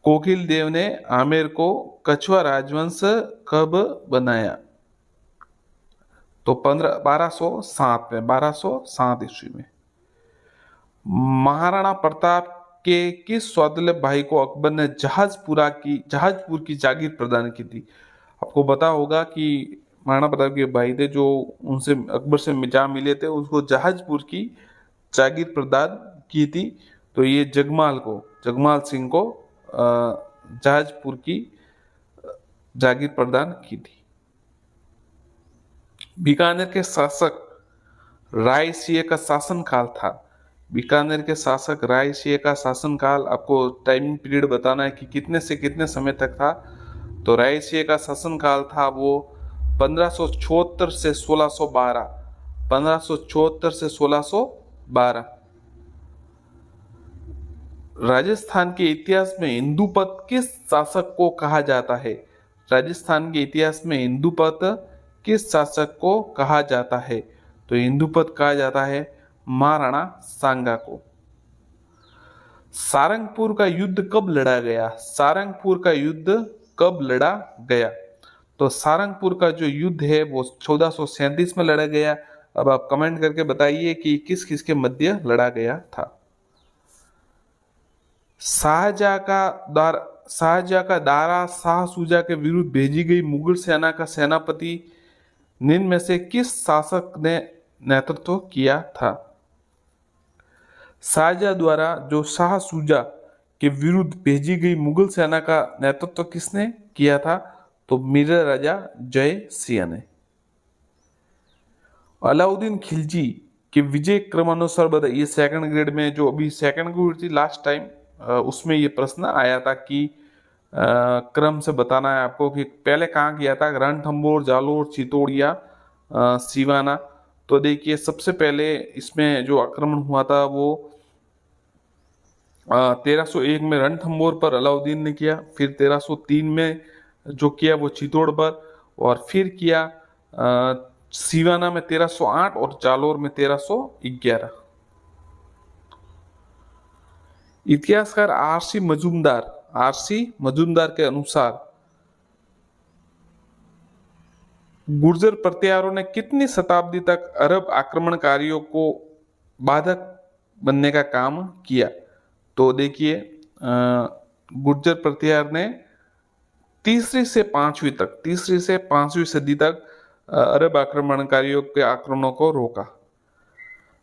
कोकिल देव ने आमेर को कछुआ राजवंश कब बनाया? तो 1207 में, 1207 ईस्वी में। महाराणा प्रताप के किस सौतेले भाई को अकबर ने जहाजपुर की जागीर प्रदान की थी? आपको पता होगा कि महाराणा प्रताप के भाई थे जो उनसे अकबर से जहाँ मिले थे, उसको जहाजपुर की जागीर प्रदान की थी। तो ये जगमाल सिंह को जहाजपुर की जागीर प्रदान की थी। बीकानेर के शासक राय सिंह का शासनकाल था। बीकानेर के शासक राय सिंह का शासनकाल, आपको टाइमिंग पीरियड बताना है कि कितने से कितने समय तक था। तो राय सिंह का शासनकाल था वो 1574 से 1612, 1574 से 1612। राजस्थान के इतिहास में इंदुपत किस शासक को कहा जाता है? राजस्थान के इतिहास में इंदुपत किस शासक को कहा जाता है? तो इंदुपत कहा जाता है महाराणा सांगा को। सारंगपुर का युद्ध कब लड़ा गया? सारंगपुर का युद्ध कब लड़ा गया? तो सारंगपुर का जो युद्ध है वो 1437 में लड़ा गया। अब आप कमेंट करके बताइए कि किस किस के मध्य लड़ा गया था। शाहजहां का दारा शाह सूजा के विरुद्ध भेजी गई मुगल सेना का सेनापति निम्न में से किस शासक ने नेतृत्व किया था? शाहजहां द्वारा जो शाह सूजा के विरुद्ध भेजी गई मुगल सेना का नेतृत्व किसने किया था? तो मीर राजा जय सिंह ने। अलाउद्दीन खिलजी के विजय क्रमानुसार बताइए। ये सेकंड ग्रेड में जो अभी सेकंड ग्रेड थी लास्ट टाइम, उसमें ये प्रश्न आया था कि क्रम से बताना है आपको कि पहले कहाँ किया था, रणथंभौर, जालोर, चित्तौड़िया, सिवाना। तो देखिए सबसे पहले इसमें जो आक्रमण हुआ था वो 1301 में रणथंभौर पर अलाउद्दीन ने किया, फिर 1303 में जो किया वो चित्तौड़ पर, और फिर किया सिवाना में 1308 और जालोर में 1311। इतिहासकार आरसी मजूमदार के अनुसार गुर्जर प्रत्यारों ने कितनी शताब्दी तक अरब आक्रमणकारियों को बाधक बनने का काम किया? तो देखिए गुर्जर प्रत्यार ने तीसरी से पांचवी सदी तक अरब आक्रमणकारियों के आक्रमणों को रोका।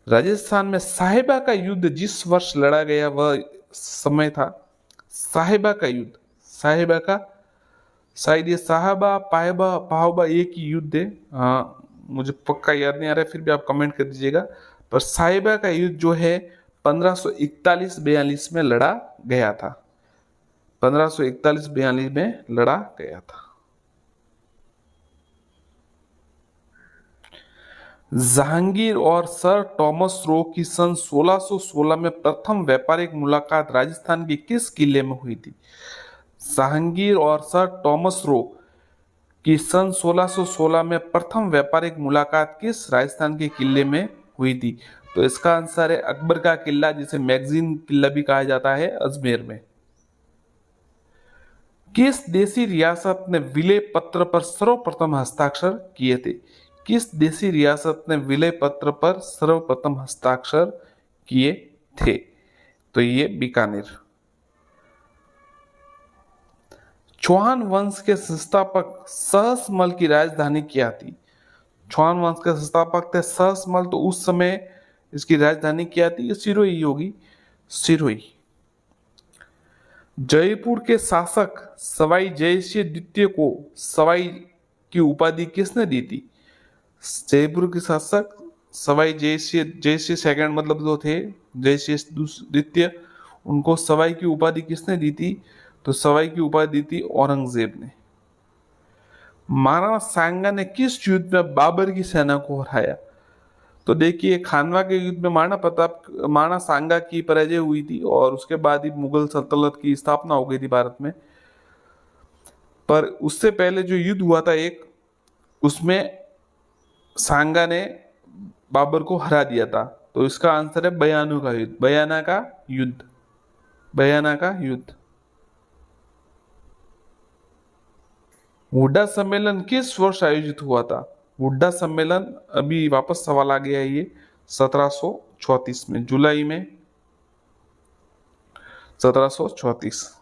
राजस्थान में साहिबा का युद्ध जिस वर्ष लड़ा गया वह समय था साहिबा का युद्ध। साहिबा का, शायद ये साहबा पाहबा पाहबा एक ही युद्ध है, मुझे पक्का याद नहीं आ रहा है, फिर भी आप कमेंट कर दीजिएगा। पर साहिबा का युद्ध जो है 1541-42 में लड़ा गया था। 1541-42 में लड़ा गया था। जहांगीर और सर टॉमस रो की सन 1616 में प्रथम व्यापारिक मुलाकात राजस्थान के किस किले में हुई थी? जहांगीर और सर टॉमस रो की सन 1616 में प्रथम व्यापारिक मुलाकात किस राजस्थान के किले में हुई थी? तो इसका आंसर है अकबर का किला, जिसे मैगजीन किला भी कहा जाता है, अजमेर में। किस देशी रियासत ने विलय पत्र पर सर्वप्रथम हस्ताक्षर किए थे? किस देशी रियासत ने विलय पत्र पर सर्वप्रथम हस्ताक्षर किए थे? तो ये बीकानेर। चौहान वंश के संस्थापक सहसमल की राजधानी क्या थी? चौहान वंश के संस्थापक थे सहसमल, तो उस समय इसकी राजधानी क्या थी? सिरोही होगी, सिरोही। जयपुर के शासक सवाई जयसिंह द्वितीय को सवाई की उपाधि किसने दी थी? जयपुर के शासक सवाई जयसिंह सेकंड मतलब जो थे जयसिंह द्वितीय, उनको सवाई की उपाधि किसने दी थी? तो सवाई की उपाधि दी थी औरंगजेब ने। महाराणा सांगा ने किस युद्ध में बाबर की सेना को हराया? तो देखिए खानवा के युद्ध में महाराणा सांगा की पराजय हुई थी और उसके बाद ही मुगल सल्तनत की स्थापना हो गई थी भारत में। पर उससे पहले जो युद्ध हुआ था एक, उसमें सांगा ने बाबर को हरा दिया था। तो इसका आंसर है बयानों का युद्ध, बयाना का युद्ध, बयाना का युद्ध। हुड्डा सम्मेलन किस वर्ष आयोजित हुआ था? हुड्डा सम्मेलन, अभी वापस सवाल आ गया है ये, 1734 में, जुलाई में 1734।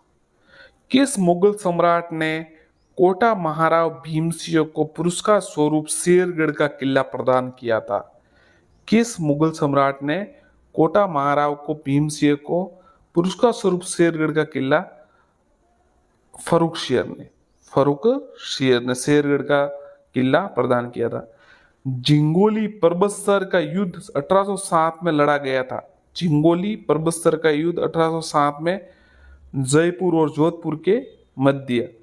किस मुगल सम्राट ने कोटा महाराव भीमसिंह को पुरस्कार स्वरूप शेरगढ़ का किला प्रदान किया था? किस मुगल सम्राट ने कोटा महाराव को भीमसिंह को पुरस्कार स्वरूप शेरगढ़ का किला, फर्रुख शेर ने शेरगढ़ का किला प्रदान किया था। जिंगोली परबतसर का युद्ध 1807 में लड़ा गया था। जिंगोली परबतसर का युद्ध 1807 में जयपुर और जोधपुर के मध्य,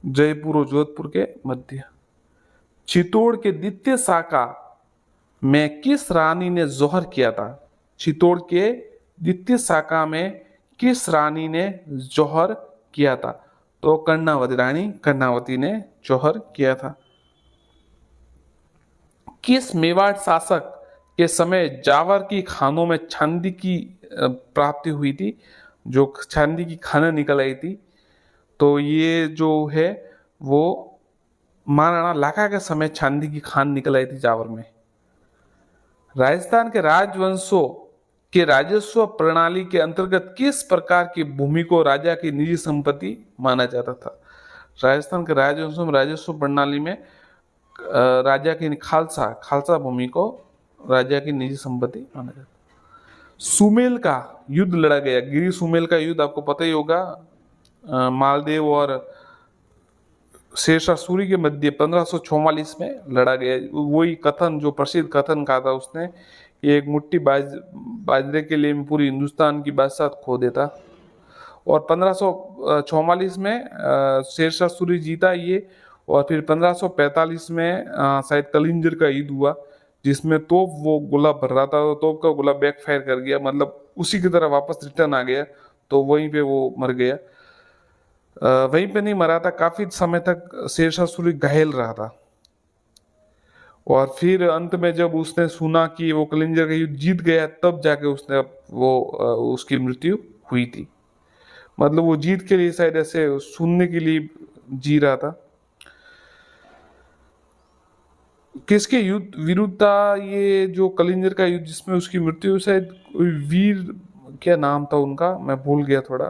जयपुर और जोधपुर के मध्य। चित्तौड़ के द्वितीय शाखा में किस रानी ने जौहर किया था? चित्तौड़ के द्वितीय शाखा में किस रानी ने जौहर किया था? तो कर्णावती, रानी कर्णावती ने जौहर किया था। किस मेवाड़ शासक के समय जावर की खानों में चांदी की प्राप्ति हुई थी? जो चांदी की खानें निकल आई थी, तो ये जो है वो महाराणा लाखा के समय चांदी की खान निकल आई थी जावर में। राजस्थान के राजवंशों के राजस्व प्रणाली के अंतर्गत किस प्रकार की भूमि को राजा की निजी संपत्ति माना जाता था? राजस्थान के राजवंशों में राजस्व प्रणाली में राजा की खालसा भूमि को राजा की निजी संपत्ति माना जाता है। सुमेल का युद्ध लड़ा गया, गिरी सुमेल का युद्ध आपको पता ही होगा, मालदेव और शेरशाह सूरी के मध्य 1544 में लड़ा गया। वही कथन, जो प्रसिद्ध कथन कहा था उसने, एक मुट्ठी बाजरे के लिए पूरी हिंदुस्तान की बादशाह खो देता। और 1544 में शेरशाह सूरी जीता ये, और फिर 1545 में शायद कलिंजर का युद्ध हुआ, जिसमें तोप वो गोला भर रहा था, तो तोप का गोला बैक फायर कर गया, मतलब उसी की तरह वापस रिटर्न आ गया, तो वहीं पे वो मर गया। वहीं पे नहीं मरा था, काफी समय तक शेरशाह सूरी घायल रहा था। और फिर अंत में जब उसने सुना कि वो कलिंजर का युद्ध जीत गया, तब जाके उसने उसकी मृत्यु हुई थी। मतलब वो जीत के लिए शायद ऐसे सुनने के लिए जी रहा था। किसके युद्ध विरुद्ध था ये जो कलिंजर का युद्ध जिसमें उसकी मृत्यु हुई? शायद कोई वीर, क्या नाम था उनका, मैं भूल गया थोड़ा।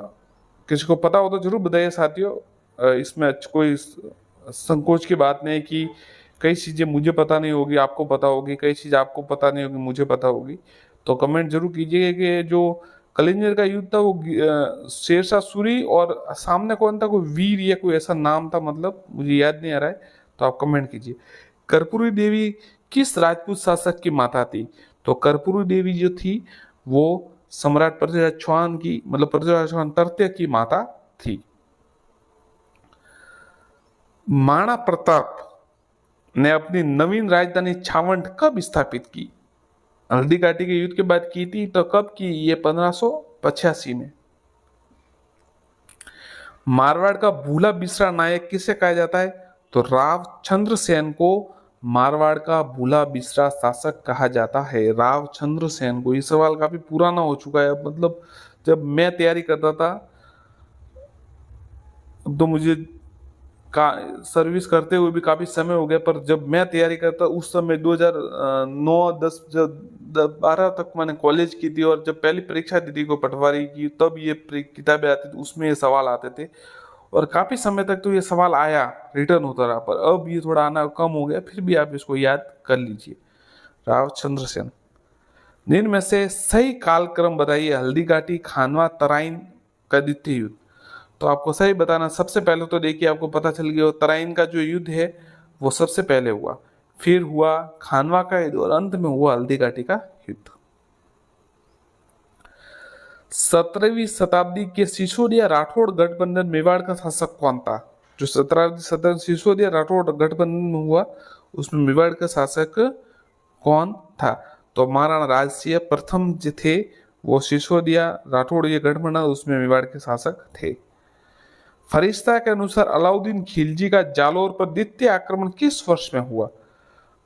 किसी को पता हो तो जरूर बताइए साथियों। इसमें कोई संकोच की बात नहीं है कि कई चीजें मुझे पता नहीं होगी, आपको पता होगी, कई चीज आपको पता नहीं होगी, मुझे पता होगी। तो कमेंट जरूर कीजिएगा कि जो कलिंजर का युद्ध था वो शेरशाह सूरी और सामने कौन था, कोई वीर या कोई ऐसा नाम था, मतलब मुझे याद नहीं आ रहा है, तो आप कमेंट कीजिए। कर्पूरी देवी किस राजपूत शासक की माता थी? तो कर्पूरी देवी जो थी वो सम्राट पृथ्वीराज चौहान की, मतलब पृथ्वीराज चौहान तृतीय की माता थी। महाराणा प्रताप ने अपनी नवीन राजधानी छावंड कब स्थापित की? हल्दी घाटी के युद्ध के बाद की थी, तो कब की? ये 1585 में। मारवाड़ का भूला बिसरा नायक किसे कहा जाता है? तो राव चंद्र सेन को मारवाड़ का भूला बिसरा शासक कहा जाता है, राव चंद्र सेन को। ये सवाल काफी पुराना हो चुका है, मतलब जब मैं तैयारी करता था, अब तो मुझे का सर्विस करते हुए भी काफी समय हो गया, पर जब मैं तैयारी करता उस समय 2009-10 जब 12 तक मैंने कॉलेज की थी, और जब पहली परीक्षा दी थी को पटवारी की, तब ये किताबें आती थी, उसमें ये सवाल आते थे। और काफी समय तक तो ये सवाल आया, रिटर्न होता रहा, पर अब ये थोड़ा आना कम हो गया, फिर भी आप इसको याद कर लीजिए। राव चंद्र सेन। निम्न में से सही कालक्रम बताइए हल्दी घाटी, खानवा, तराइन का द्वितीय युद्ध। तो आपको सही बताना। सबसे पहले तो देखिए आपको पता चल गया, तराइन का जो युद्ध है वो सबसे पहले हुआ, फिर हुआ खानवा का युद्ध, और अंत में हुआ हल्दी घाटी का युद्ध। 17वीं शताब्दी के सिसोदिया राठौड़ गठबंधन मेवाड़ का शासक कौन था? जो 17वीं सिसोदिया राठौड़ गठबंधन में हुआ, उसमें मेवाड़ का शासक कौन था? तो महाराणा राजसिंह प्रथम जो थे वो सिसोदिया राठौड़ ये गठबंधन, उसमें मेवाड़ के शासक थे। फरिश्ता के अनुसार अलाउद्दीन खिलजी का जालोर पर द्वितीय आक्रमण किस वर्ष में हुआ?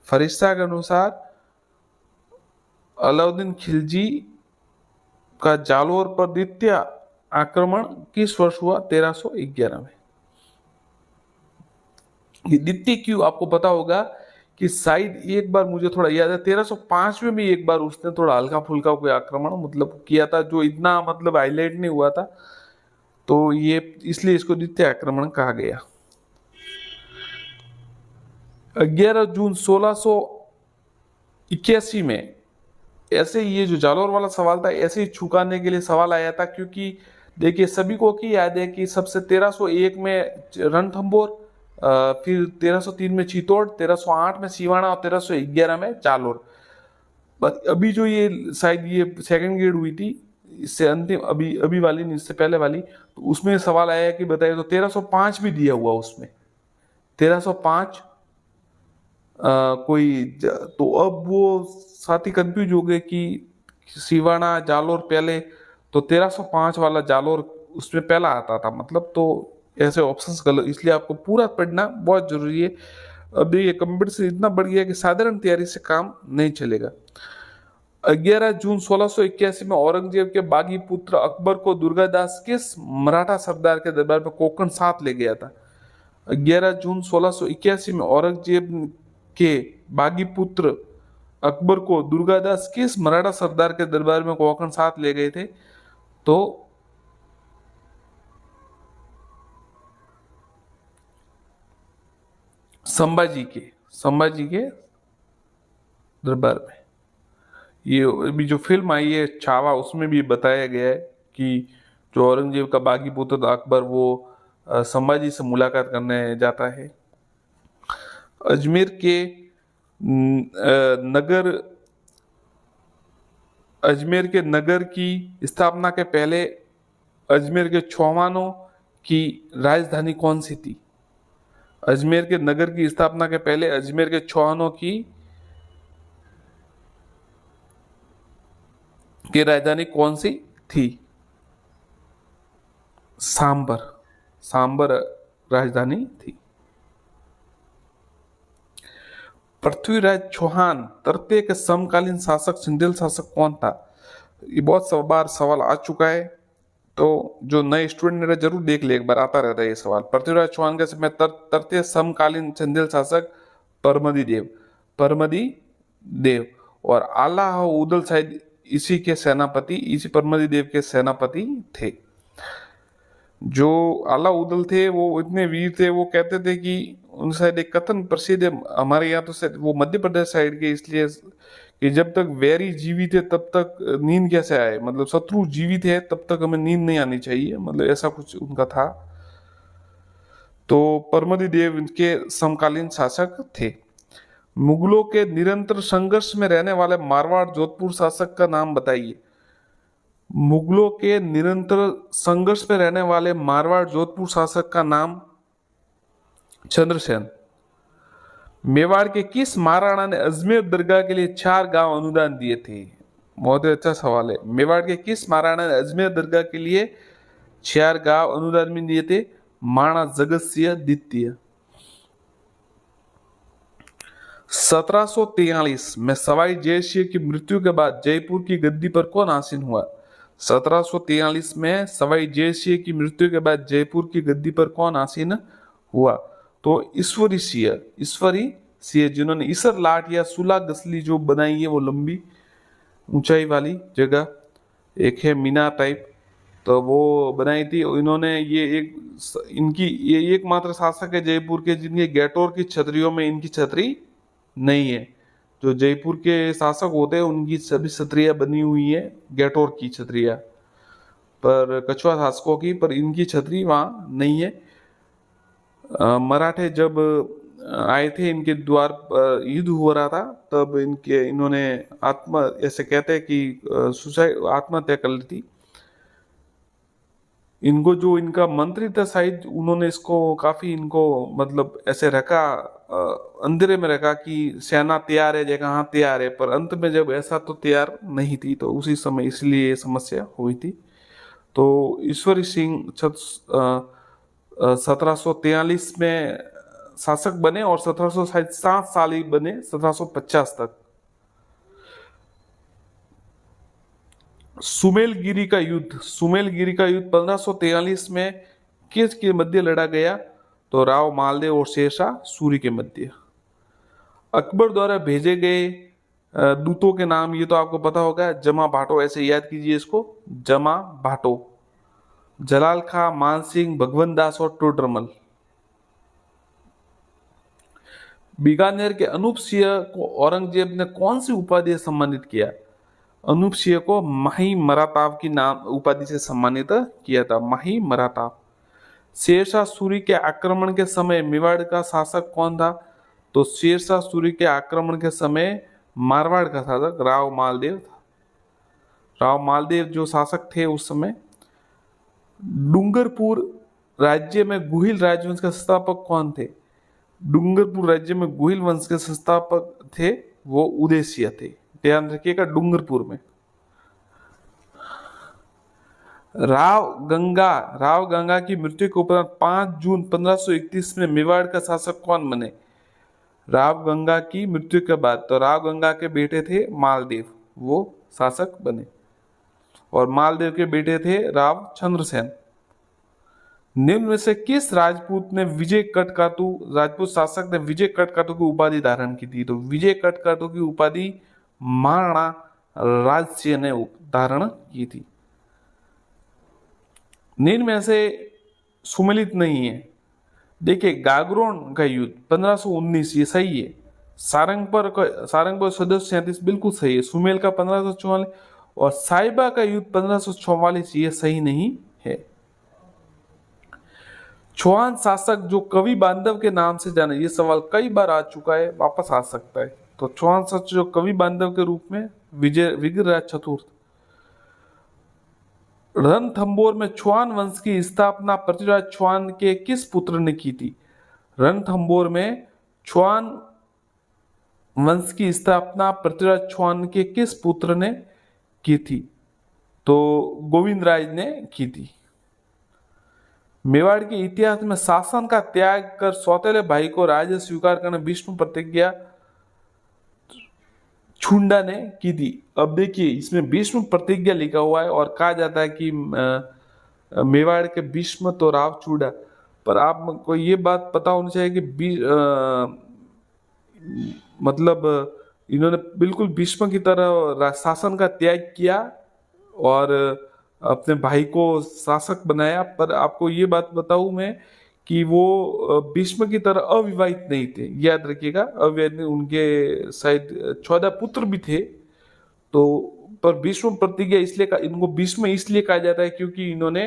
फरिश्ता के अनुसार अलाउद्दीन खिलजी का जालोर पर द्वितीय आक्रमण किस वर्ष हुआ? 1311 में। ये द्वितीय क्यों आपको पता होगा कि शायद एक बार मुझे थोड़ा याद है 1305 में भी एक बार उसने थोड़ा हल्का फुल्का कोई आक्रमण मतलब किया था, जो इतना मतलब हाईलाइट नहीं हुआ था, तो ये इसलिए इसको द्वितीय आक्रमण कहा गया। 11 जून 1681 में, ऐसे ये जो जालोर वाला सवाल था ऐसे ही छुपाने के लिए सवाल आया था, क्योंकि देखिए सभी को की याद है कि सबसे 1301 में रणथंभौर, फिर 1303 में चित्तौड़, 1308 में सिवाना और 1311 में जालोर। अभी जो ये शायद ये सेकंड ग्रेड हुई थी, इससे अंतिम अभी अभी वाली नहीं, इससे पहले वाली, तो उसमें सवाल आया कि बताइए, तो 1305 भी दिया हुआ उसमें 1305 तो अब वो साथी कंफ्यूज हो गए कि सिवाना जालोर पहले, तो 1305 वाला जालोर उसमें पहला आता था, मतलब तो ऐसे ऑप्शंस गलत, इसलिए आपको पूरा पढ़ना बहुत जरूरी है। अभी ये कंपटीशन इतना बढ़ गया कि साधारण तैयारी से काम नहीं चलेगा। 11 जून 1681 में औरंगजेब के बागी पुत्र अकबर को दुर्गादास किस मराठा सरदार के दरबार में कोंकण साथ ले गया था? 11 जून 1681 में औरंगजेब के बागी पुत्र अकबर को दुर्गादास किस मराठा सरदार के दरबार में कोंकण साथ ले गए थे? तो संभाजी के दरबार में। ये अभी जो फिल्म आई है छावा, उसमें भी बताया गया है कि जो औरंगजेब का बागी पुत्र था अकबर, वो संभाजी से मुलाकात करने जाता है। अजमेर के नगर अजमेर के नगर की स्थापना के पहले अजमेर के चौहानों की राजधानी कौन सी थी? अजमेर के नगर की स्थापना के पहले अजमेर के चौहानों की राजधानी कौन सी थी? सांबर। सांबर राजधानी थी। पृथ्वीराज चौहान तृतीय के समकालीन शासक चंदेल शासक कौन था? ये बहुत बार सवाल आ चुका है, तो जो नए स्टूडेंट है जरूर देख ले, एक बार आता रहता है ये सवाल। पृथ्वीराज चौहान के समय तृतीय समकालीन चंदेल शासक परमदी देव, परमदी देव। और आला उदल शायद इसी के सेनापति, इसी परमदी देव के सेनापति थे। जो आला उदल थे वो इतने वीर थे, वो कहते थे कि उन शायद एक कथन प्रसिद्ध है हमारे यहाँ, तो शायद वो मध्य प्रदेश साइड के, इसलिए कि जब तक वैरी जीवित है तब तक नींद कैसे आए, मतलब शत्रु जीवित है तब तक हमें नींद नहीं आनी चाहिए, मतलब ऐसा कुछ उनका था। तो परमदी देव इनके समकालीन शासक थे। मुगलों के निरंतर संघर्ष में रहने वाले मारवाड़ जोधपुर शासक का नाम बताइए। मुगलों के निरंतर संघर्ष में रहने वाले मारवाड़ जोधपुर शासक का नाम चंद्रसेन। मेवाड़ के किस महाराणा ने अजमेर दरगाह के लिए 4 गांव अनुदान दिए थे? बहुत ही अच्छा सवाल है। मेवाड़ के किस महाराणा ने अजमेर दरगाह के लिए 4 गांव अनुदान में दिए थे? महाराणा जगत सिंह द्वितीय। 1743 में सवाई जयसिंह की मृत्यु के बाद जयपुर की गद्दी पर कौन आसीन हुआ? 1743 में सवाई जयसिंह की मृत्यु के बाद जयपुर की गद्दी पर कौन आसीन हुआ? तो ईश्वरी सिंह, ईश्वरी सिंह, जिन्होंने ईसर लाट या सुला गसली जो बनाई है, वो लंबी ऊंचाई वाली जगह, एक है मीना टाइप, तो वो बनाई थी इन्होंने। ये एक इनकी ये एकमात्र शासक है जयपुर के जिनके गेटोर की छतरियों में इनकी छतरी नहीं है। जो जयपुर के शासक होते हैं उनकी सभी छतरियां बनी हुई है गेटोर की छतरियां, पर कछुआ शासकों की, पर इनकी छतरी वहां नहीं है। मराठे जब आए थे इनके द्वार पर, युद्ध हो रहा था, तब इन्होंने ऐसे कहते हैं कि सुसाइड, आत्महत्या कर ली थी। इनको जो इनका मंत्री था शायद, उन्होंने इसको काफी इनको मतलब ऐसे रखा, अंधेरे में रखा कि सेना तैयार है, जगह हाँ तैयार है, पर अंत में जब ऐसा तो तैयार नहीं थी, तो उसी समय इसलिए ये समस्या हुई थी। तो ईश्वरी सिंह 1743 में शासक बने और 1707 साल ही बने, 1750 तक। सुमेलगिरी का युद्ध, सुमेलगिरी का युद्ध 1543 में किस के मध्य लड़ा गया? तो राव मालदेव और शेरशाह सूरी के मध्य। अकबर द्वारा भेजे गए दूतों के नाम, ये तो आपको पता होगा, जमा भाटो, ऐसे याद कीजिए इसको, जमा भाटो। जलाल खां, मानसिंह, भगवंत दास और टोडरमल। बीकानेर के अनूप सिंह को औरंगजेब ने कौन सी उपाधि से सम्मानित किया? अनूप सिंह को माही मराताब की नाम उपाधि से सम्मानित किया था, माही मराताब। शेरशाह सूरी के आक्रमण के समय मेवाड़ का शासक कौन था? तो शेरशाह सूरी के आक्रमण के समय मारवाड़ का शासक राव मालदेव था। राव मालदेव जो शासक थे उस समय। डूंगरपुर राज्य में गुहिल राजवंश के संस्थापक कौन थे? डूंगरपुर राज्य में गुहिल वंश के संस्थापक थे वो उदय सिंह थे, ध्यान रखिएगा। डूंगरपुर में राव गंगा की मृत्यु के उपरांत 5 जून 1531 में मेवाड़ का शासक कौन बने? राव गंगा की मृत्यु के बाद तो राव गंगा के बेटे थे मालदेव, वो शासक बने, और मालदेव के बेटे थे राव चंद्रसेन। निम्न में से किस राजपूत शासक ने विजय कटकातु की उपाधि धारण की थी? तो विजय कटकातु की उपाधि महाराणा राज सिंह ने धारण की थी। निम्न में से सुमेलित नहीं है। देखिए, गागरोन का युद्ध 1519, ये सही है। सारंगपुर सदस्य 37 बिल्कुल सही है। सुमेल का 1544 और साहिबा का युद्ध 1544, ये सही नहीं है। चौहान शासक जो कवि बांधव के नाम से जाने, ये सवाल कई बार आ चुका है, वापस आ सकता है। तो चौहान शासक जो कवि बांधव के रूप में विग्रहराज चतुर्थ। रणथंबोर में चौहान वंश की स्थापना पृथ्वीराज चौहान के किस पुत्र ने की थी? रणथंभौर में चौहान वंश की स्थापना पृथ्वीराज चौहान के किस पुत्र ने की थी? तो गोविंद राज ने की थी। मेवाड़ के इतिहास में शासन का त्याग कर सौतेले भाई को राज्य स्वीकार करने भीष्म प्रतिज्ञा छुंडा ने की थी। अब देखिए इसमें भीष्म प्रतिज्ञा लिखा हुआ है और कहा जाता है कि मेवाड़ के भीष्म तो राव चूड़ा, पर आपको ये बात पता होनी चाहिए कि मतलब इन्होंने बिल्कुल भीष्म की तरह शासन का त्याग किया और अपने भाई को शासक बनाया। पर आपको ये बात बताऊं मैं कि वो भीष्म की तरह अविवाहित नहीं थे, याद रखिएगा। अविवाहित नहीं, उनके शायद 14 पुत्र भी थे। तो पर भीष्म प्रतिज्ञा इसलिए इनको भीष्म इसलिए कहा जाता है क्योंकि इन्होंने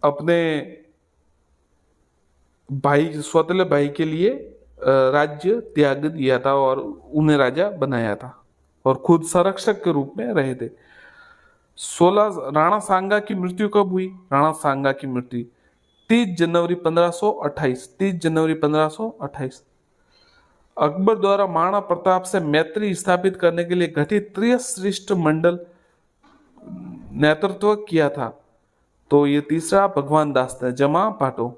अपने भाई सौतेले भाई के लिए राज्य त्याग दिया था और उन्हें राजा बनाया था और खुद संरक्षक के रूप में रहे थे। 16 राणा सांगा की मृत्यु कब हुई? राणा सांगा की मृत्यु 30 जनवरी 1528। 30 जनवरी 1528। अकबर द्वारा महाराणा प्रताप से मैत्री स्थापित करने के लिए गठित त्रिश्रेष्ठ मंडल नेतृत्व किया था। तो ये तीसरा भगवान दास ने। जमा पाटो।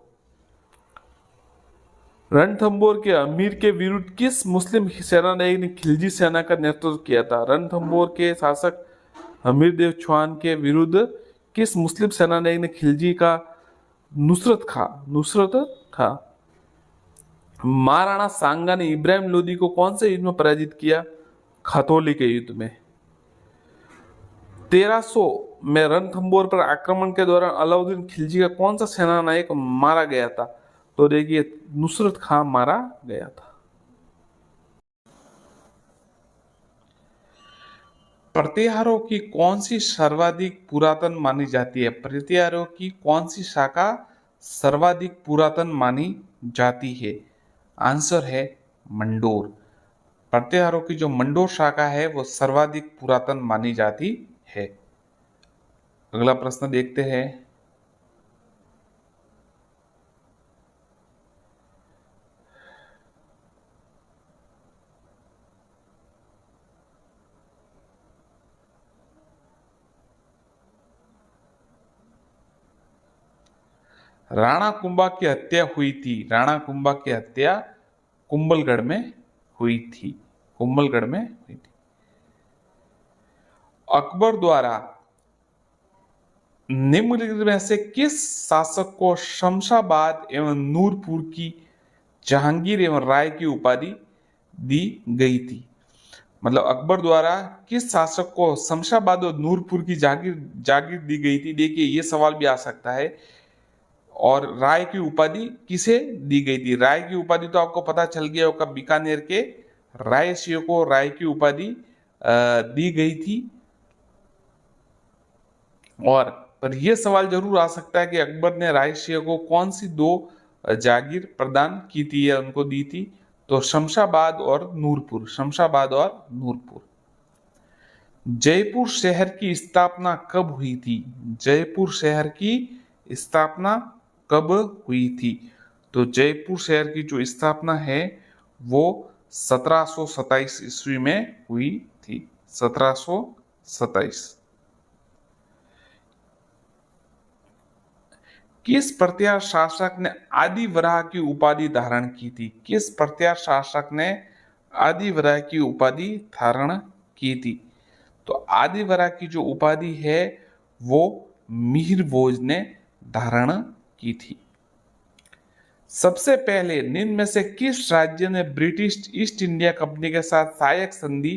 रणथंभौर के अमीर के विरुद्ध किस मुस्लिम सेनानायक ने खिलजी सेना का नेतृत्व किया था? रणथंभौर के शासक हमीरदेव चौहान के विरुद्ध किस मुस्लिम सेनानायक ने खिलजी का नुसरत खा। महाराणा सांगा ने इब्राहिम लोदी को कौन से युद्ध में पराजित किया? खतौली के युद्ध में। 1300 में रणथंभौर पर आक्रमण के दौरान अलाउद्दीन खिलजी का कौन सा सेनानायक मारा गया था? तो देखिए नुसरत खां मारा गया था। प्रतिहारों की कौन सी सर्वाधिक पुरातन मानी जाती है? प्रतिहारों की कौन सी शाखा सर्वाधिक पुरातन मानी जाती है? आंसर है मंडोर। प्रतिहारों की जो मंडोर शाखा है वो सर्वाधिक पुरातन मानी जाती है। अगला प्रश्न देखते हैं। राणा कुंभा की हत्या हुई थी। राणा कुंभा की हत्या कुंभलगढ़ में हुई थी। कुंभलगढ़ में हुई थी। अकबर द्वारा निम्नलिखित में से किस शासक को शमशाबाद एवं नूरपुर की जहांगीर एवं राय की उपाधि दी गई थी? मतलब अकबर द्वारा किस शासक को शमशाबाद और नूरपुर की जागीर जागीर दी गई थी? देखिए ये सवाल भी आ सकता है। और राय की उपाधि किसे दी गई थी? राय की उपाधि तो आपको पता चल गया होगा, बीकानेर के रायसियों को राय की उपाधि दी गई थी। और पर यह सवाल जरूर आ सकता है कि अकबर ने रायसियों को कौन सी 2 जागीर प्रदान की थी या उनको दी थी? तो शमशाबाद और नूरपुर। शमशाबाद और नूरपुर। जयपुर शहर की स्थापना कब हुई थी? जयपुर शहर की स्थापना कब हुई थी? तो जयपुर शहर की जो स्थापना है वो 1727 ईस्वी में हुई थी। 1727। किस प्रतिहार शासक ने आदिवराह की उपाधि धारण की थी? किस प्रतिहार शासक ने आदिवराह की उपाधि धारण की थी? तो आदिवराह की जो उपाधि है वो मिहिर भोज ने धारण की थी। सबसे पहले निम्न में से किस राज्य ने ब्रिटिश ईस्ट इंडिया कंपनी के साथ सहायक संधि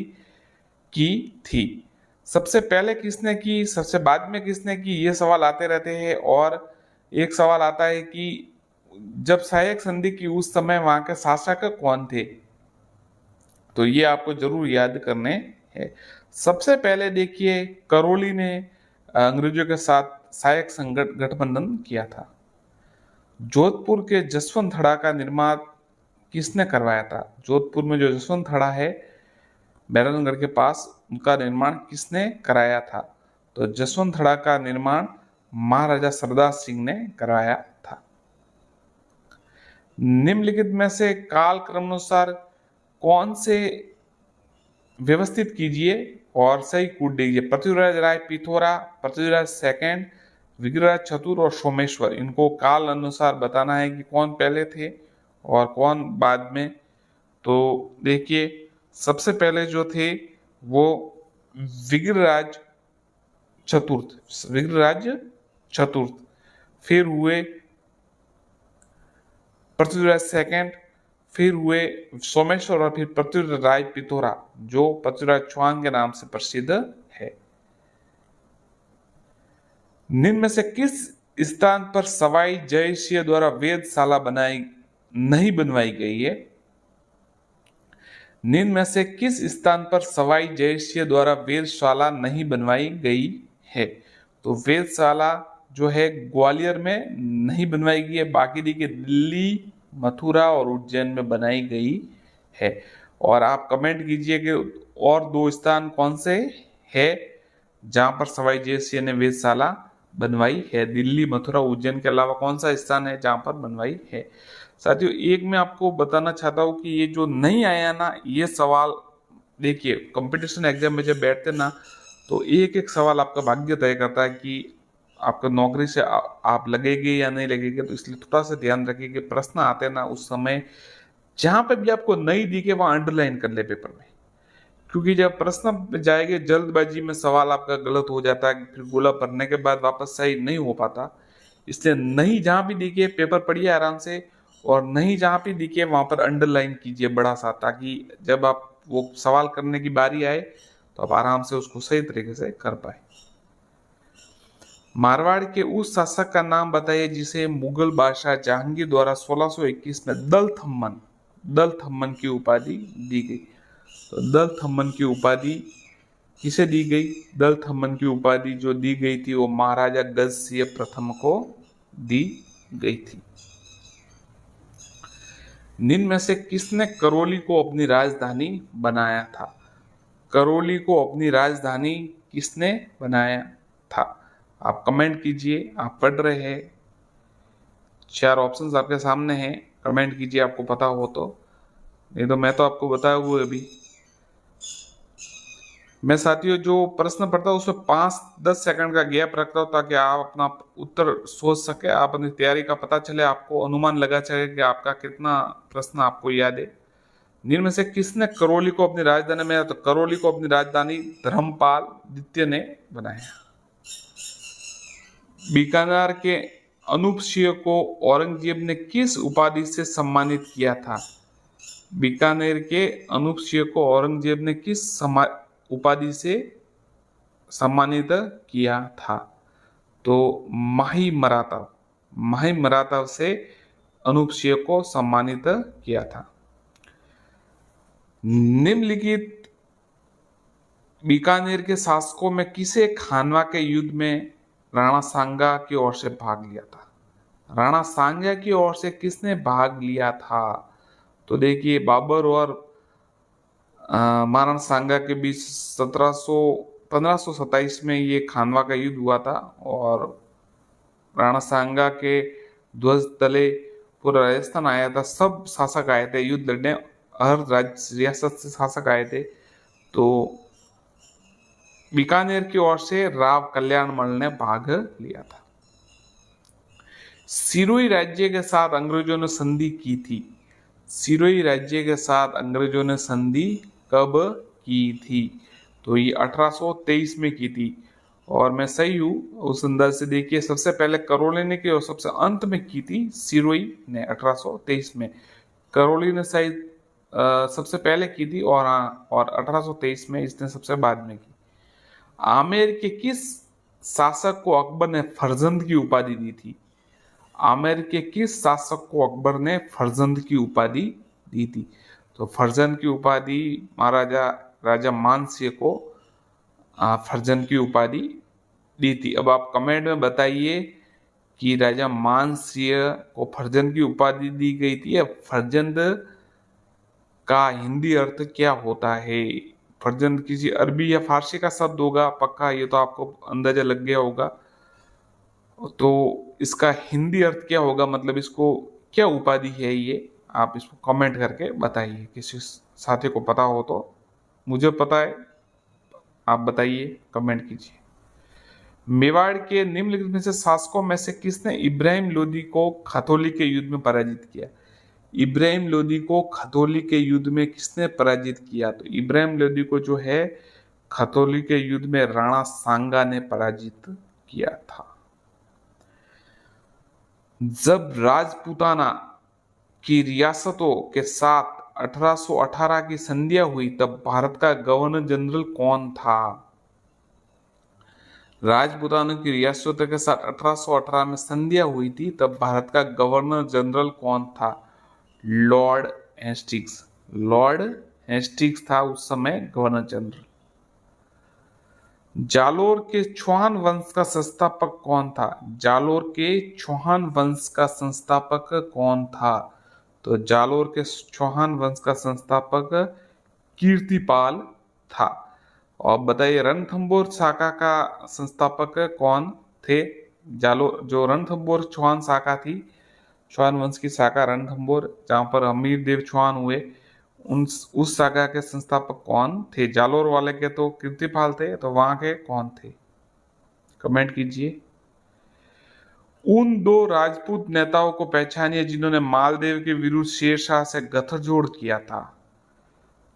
की थी? सबसे पहले किसने की, सबसे बाद में किसने की, ये सवाल आते रहते हैं। और एक सवाल आता है कि जब सहायक संधि की उस समय वहां के शासक कौन थे? तो ये आपको जरूर याद करने हैं। सबसे पहले देखिए करौली ने अंग्रेजों के साथ सहायक गठबंधन किया था। जोधपुर के जसवंत थड़ा का निर्माण किसने करवाया था? जोधपुर में जो जसवंत थड़ा है बैरनगढ़ के पास, उनका निर्माण किसने कराया था? तो जसवंत थड़ा का निर्माण महाराजा सरदार सिंह ने करवाया था। निम्नलिखित में से काल क्रमानुसार कौन से व्यवस्थित कीजिए और सही कूट दीजिए। पृथ्वीराज राय पिथोरा, पृथ्वीराज सेकंड, विग्रहराज चतुर और सोमेश्वर, इनको काल अनुसार बताना है कि कौन पहले थे और कौन बाद में। तो देखिए, सबसे पहले जो थे वो विग्रहराज चतुर्थ, विग्रहराज चतुर्थ, फिर हुए पृथ्वीराज सेकंड, फिर हुए सोमेश्वर और फिर पृथ्वीराज पिथोरा जो पृथ्वीराज चौहान के नाम से प्रसिद्ध है। निम्न में से किस स्थान पर सवाई जयसिंह द्वारा वेदशाला बनाई नहीं बनवाई गई है। निम्न में से किस स्थान पर सवाई जयसिंह द्वारा वेदशाला नहीं बनवाई गई है। तो वेदशाला जो है ग्वालियर में नहीं बनवाई गई है, बाकी देखिए दिल्ली, मथुरा और उज्जैन में बनाई गई है। और आप कमेंट कीजिए कि और दो स्थान कौन से है जहां पर सवाई जयसिंह ने वेदशाला बनवाई है। दिल्ली, मथुरा, उज्जैन के अलावा कौन सा स्थान है जहां पर बनवाई है। साथियों, एक मैं आपको बताना चाहता हूँ कि ये जो नहीं आया ना, ये सवाल देखिए कंपटीशन एग्जाम में जब बैठते ना तो एक एक सवाल आपका भाग्य तय करता है कि आपका नौकरी से आप लगेंगे या नहीं लगेंगे। तो इसलिए थोड़ा सा ध्यान रखिए कि प्रश्न आते ना उस समय जहां पे भी आपको नहीं दिखे वहां अंडरलाइन कर ले पेपर में, क्योंकि जब प्रश्न जाएंगे जल्दबाजी में सवाल आपका गलत हो जाता है, फिर गोला भरने के बाद वापस सही नहीं हो पाता। इसलिए नहीं जहां भी दिखे पेपर पढ़िए आराम से, और नहीं जहां भी दिखे वहां पर अंडरलाइन कीजिए बड़ा सा, ताकि जब आप वो सवाल करने की बारी आए तो आप आराम से उसको सही तरीके से कर पाए। मारवाड़ के उस शासक का नाम बताइए जिसे मुगल बादशाह जहांगीर द्वारा 1621 में दल थम्मन की उपाधि दी गई। तो दल थम्मन की उपाधि किसे दी गई। दल थम्मन की उपाधि जो दी गई थी वो महाराजा गज सिंह प्रथम को दी गई थी। निम्न में से किसने करौली को अपनी राजधानी बनाया था। करौली को अपनी राजधानी किसने बनाया था। आप कमेंट कीजिए, आप पढ़ रहे हैं, चार ऑप्शंस आपके सामने हैं, कमेंट कीजिए आपको पता हो तो, नहीं तो मैं तो आपको बताया हुआ अभी। मैं साथियों जो प्रश्न पढ़ता हूँ उसमें 5-10 सेकंड का गैप रखता हूँ ताकि आप अपना उत्तर सोच सके, आप अपनी तैयारी का पता चले, आपको अनुमान लगा चले कि आपका कितना प्रश्न आपको याद है। निम्न में से किसने करौली को अपनी राजधानी में, तो करौली को अपनी राजधानी धर्मपाल द्वितीय ने बनाया। बीकानेर के अनूप सिंह को औरंगजेब ने किस उपाधि से सम्मानित किया था। बीकानेर के अनूप सिंह को औरंगजेब ने किस उपाधि से सम्मानित किया था। तो माही मराठा से अनूप सिंह को सम्मानित किया था। निम्नलिखित बीकानेर के शासकों में किसे खानवा के युद्ध में राणा सांगा की ओर से भाग लिया था। राणा सांगा की ओर से किसने भाग लिया था। तो देखिए बाबर और महाराणा सांगा के बीच 1527 में ये खानवा का युद्ध हुआ था, और राणा सांगा के ध्वज तले पूरा राजस्थान आया था, सब शासक आए थे युद्ध लड़ने, हर रियासत से शासक आए थे। तो बीकानेर की ओर से राव कल्याणमल ने भाग लिया था। सिरोही राज्य के साथ अंग्रेजों ने संधि की थी। सिरोही राज्य के साथ अंग्रेजों ने संधि कब की थी। तो ये 1823 में की थी, और मैं सही हूँ उस अंदाज से देखिए, सबसे पहले करौली ने की और सबसे अंत में की थी सिरोही ने 1823 में। करौली ने शायद सबसे पहले की थी, और 1823 में इसने सबसे बाद में की। आमेर के किस शासक को अकबर ने फरजंद की उपाधि दी थी। आमेर के किस शासक को अकबर ने फरजंद की उपाधि दी थी। तो फरजंद की उपाधि महाराजा राजा मान सिंह को फरजंद की उपाधि दी थी। अब आप कमेंट में बताइए कि राजा मान सिंह को फरजंद की उपाधि दी गई थी, या फरजंद का हिंदी अर्थ क्या होता है। फरजंद किसी अरबी या फारसी का शब्द होगा पक्का, ये तो आपको अंदाजा लग गया होगा। तो इसका हिंदी अर्थ क्या होगा, मतलब इसको क्या उपाधि है ये, आप इसको कमेंट करके बताइए। किसी साथी को पता हो तो, मुझे पता है, आप बताइए, कमेंट कीजिए। मेवाड़ के निम्नलिखित में से शासकों में से किसने इब्राहिम लोदी को खतौली के युद्ध में पराजित किया? इब्राहिम लोदी को खतौली के युद्ध में किसने पराजित किया? तो इब्राहिम लोदी को जो है खतौली के युद्ध में राणा सांगा ने पराजित किया था। जब राजपूताना की रियासतों के साथ 1818 की संधिया हुई तब भारत का गवर्नर जनरल कौन था? राजपूताना की रियासतों के साथ 1818 में संधिया हुई थी, तब भारत का गवर्नर जनरल कौन था? Lord Hastings. लॉर्ड हेस्टिंग्स था उस समय गवर्नर जनरल। जालोर के चौहान वंश का संस्थापक कौन था? जालोर के चौहान वंश का संस्थापक कौन था? तो जालोर के चौहान वंश का संस्थापक कीर्तिपाल था। और बताइए रणथंभौर शाखा का संस्थापक कौन थे? जालोर जो रणथंभौर चौहान शाखा थी, चौहान वंश की शाखा रणथंभौर, जहां पर हमीर देव चौहान हुए, उस शाखा के संस्थापक कौन थे? जालोर वाले के तो कीर्तिपाल थे, तो वहां के कौन थे? कमेंट कीजिए। उन दो राजपूत नेताओं को पहचानिए जिन्होंने मालदेव के विरुद्ध शेरशाह से गठजोड़ किया था।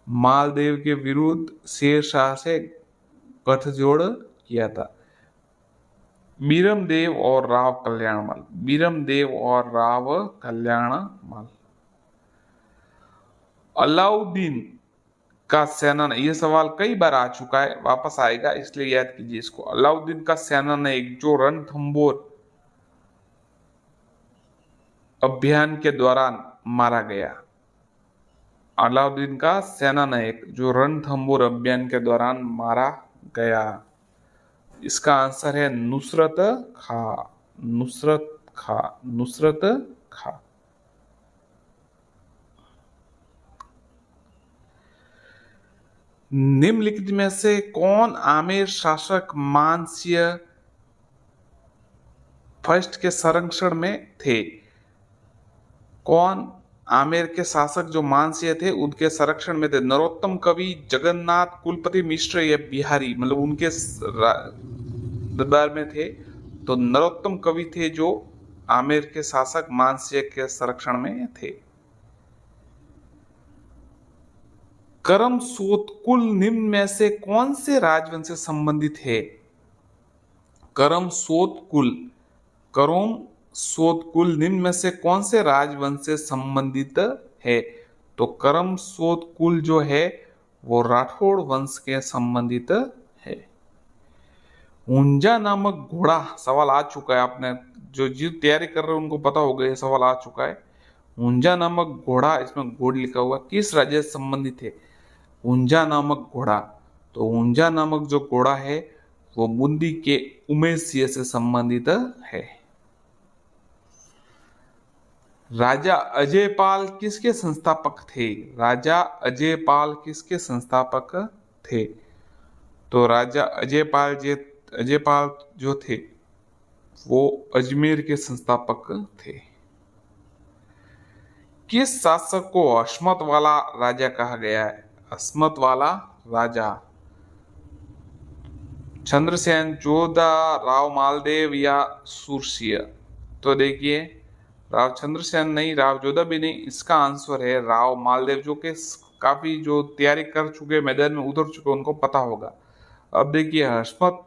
मालदेव के विरुद्ध शेरशाह से गठजोड़ किया था। बीरमदेव और राव कल्याणमल। बीरमदेव और राव कल्याणमल। अलाउद्दीन का सेनानायक, ये सवाल कई बार आ चुका है, वापस आएगा, इसलिए याद कीजिए इसको। अलाउद्दीन का सेनानायक जो रणथंभौर अभियान के दौरान मारा गया। अलाउद्दीन का सेनानायक जो रणथंभौर अभियान के दौरान मारा गया। इसका आंसर है नुसरत खा। नुसरत खा। नुसरत खा। निम्नलिखित में से कौन आमेर शासक मानसिंह फर्स्ट के संरक्षण में थे? कौन आमेर के शासक जो मानसिंह थे उनके संरक्षण में थे? नरोत्तम कवि, जगन्नाथ कुलपति मिश्र या बिहारी, मतलब उनके दरबार में थे। तो नरोत्तम कवि थे जो आमेर के शासक मानसिंह के संरक्षण में थे। करम सोतकुल निम्न में से कौन से राजवंश से संबंधित है? करम सोतकुल। करम सोतकुल निम्न में से कौन से राजवंश से संबंधित है? तो करम सोतकुल जो है वो राठौड़ वंश के संबंधित है। ऊंजा नामक घोड़ा, सवाल आ चुका है, आपने जो तैयारी कर रहे हो उनको पता होगा, ये सवाल आ चुका है। ऊंजा नामक घोड़ा, इसमें घोड़ लिखा हुआ, किस राज्य से संबंधित है? ऊंजा नामक घोड़ा। तो ऊंजा नामक जो घोड़ा है वो बूंदी के उमेशिया से संबंधित है। राजा अजयपाल किसके संस्थापक थे? राजा अजयपाल किसके संस्थापक थे? तो राजा अजयपाल जो थे वो अजमेर के संस्थापक थे। किस शासक को अस्मत वाला राजा कहा गया है? अस्मत वाला राजा चंद्रसेन, जोधा, राव मालदेव या सुरसिंह? तो देखिए राव चंद्रसेन नहीं, राव जोधा भी नहीं, इसका आंसर है राव मालदेव, जो कि काफी जो तैयारी कर चुके, मैदान में उतर चुके, उनको पता होगा। अब देखिए हस्मत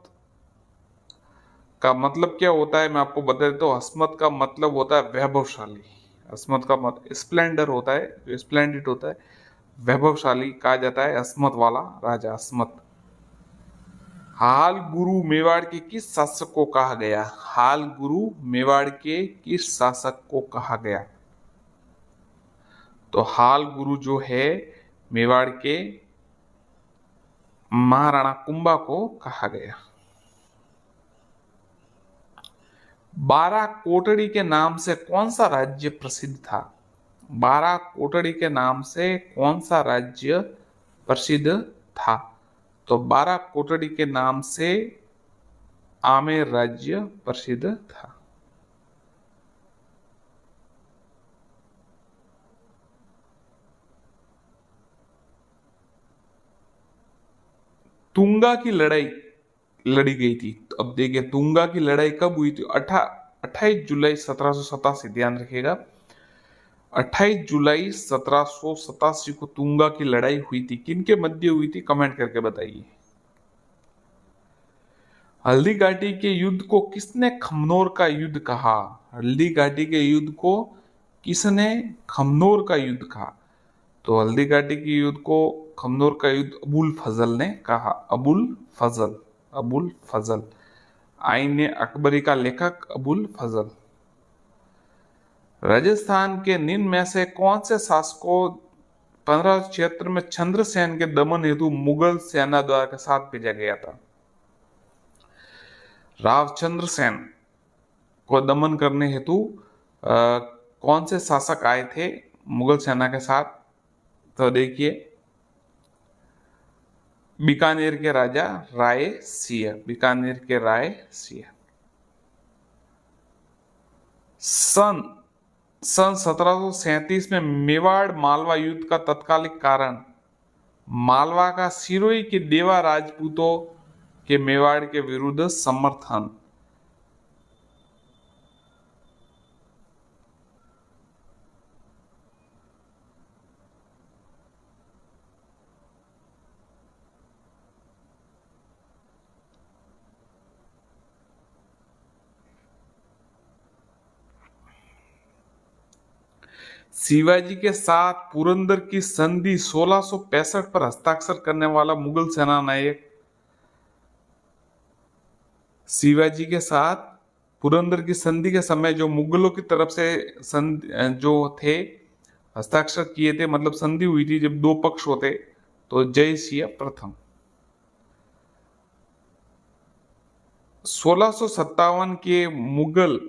का मतलब क्या होता है, मैं आपको बता देता हूँ। हस्मत का मतलब होता है वैभवशाली। हस्मत का मतलब स्प्लेंडर होता है, जो स्प्लेंडिड होता है, वैभवशाली कहा जाता है हस्मत वाला राजा, हस्मत। हाल गुरु मेवाड़ के किस शासक को कहा गया? हाल गुरु मेवाड़ के किस शासक को कहा गया? तो हाल गुरु जो है मेवाड़ के महाराणा कुंभा को कहा गया। 12 कोटड़ी के नाम से कौन सा राज्य प्रसिद्ध था? 12 कोटड़ी के नाम से कौन सा राज्य प्रसिद्ध था? तो 12 कोटड़ी के नाम से आमेर राज्य प्रसिद्ध था। तुंगा की लड़ाई लड़ी गई थी। तो अब देखिए तुंगा की लड़ाई कब हुई थी? 28 जुलाई 1787, ध्यान रखिएगा। 28 जुलाई 1787 को तुंगा की लड़ाई हुई थी। किनके मध्य हुई थी? कमेंट करके बताइए। हल्दी घाटी के युद्ध को किसने खमनोर का युद्ध कहा? हल्दी घाटी के युद्ध को किसने खमनोर का युद्ध कहा? तो हल्दी घाटी के युद्ध को खमनोर का युद्ध अबुल फजल ने कहा। अबुल फजल, अबुल फजल। आईने अकबरी का लेखक अबुल फजल। राजस्थान के निम्न में से कौन से शासकों 1576 में चंद्रसेन के दमन हेतु मुगल सेना द्वारा के साथ भेजा गया था? रावचंद्र सेन को दमन करने हेतु कौन से शासक आए थे मुगल सेना के साथ? तो देखिए बीकानेर के राजा राय सिंह, बीकानेर के राय सिंह। सन 1737 में मेवाड़ मालवा युद्ध का तत्कालिक कारण मालवा का सिरोही के देवा राजपूतों के मेवाड़ के विरुद्ध समर्थन। शिवाजी के साथ पुरंदर की संधि 1665 पर हस्ताक्षर करने वाला मुगल सेना नायक। शिवाजी के साथ पुरंदर की संधि के समय जो मुगलों की तरफ से जो थे हस्ताक्षर किए थे, मतलब संधि हुई थी जब दो पक्ष होते, तो जय सिंह प्रथम। 1657 के मुगल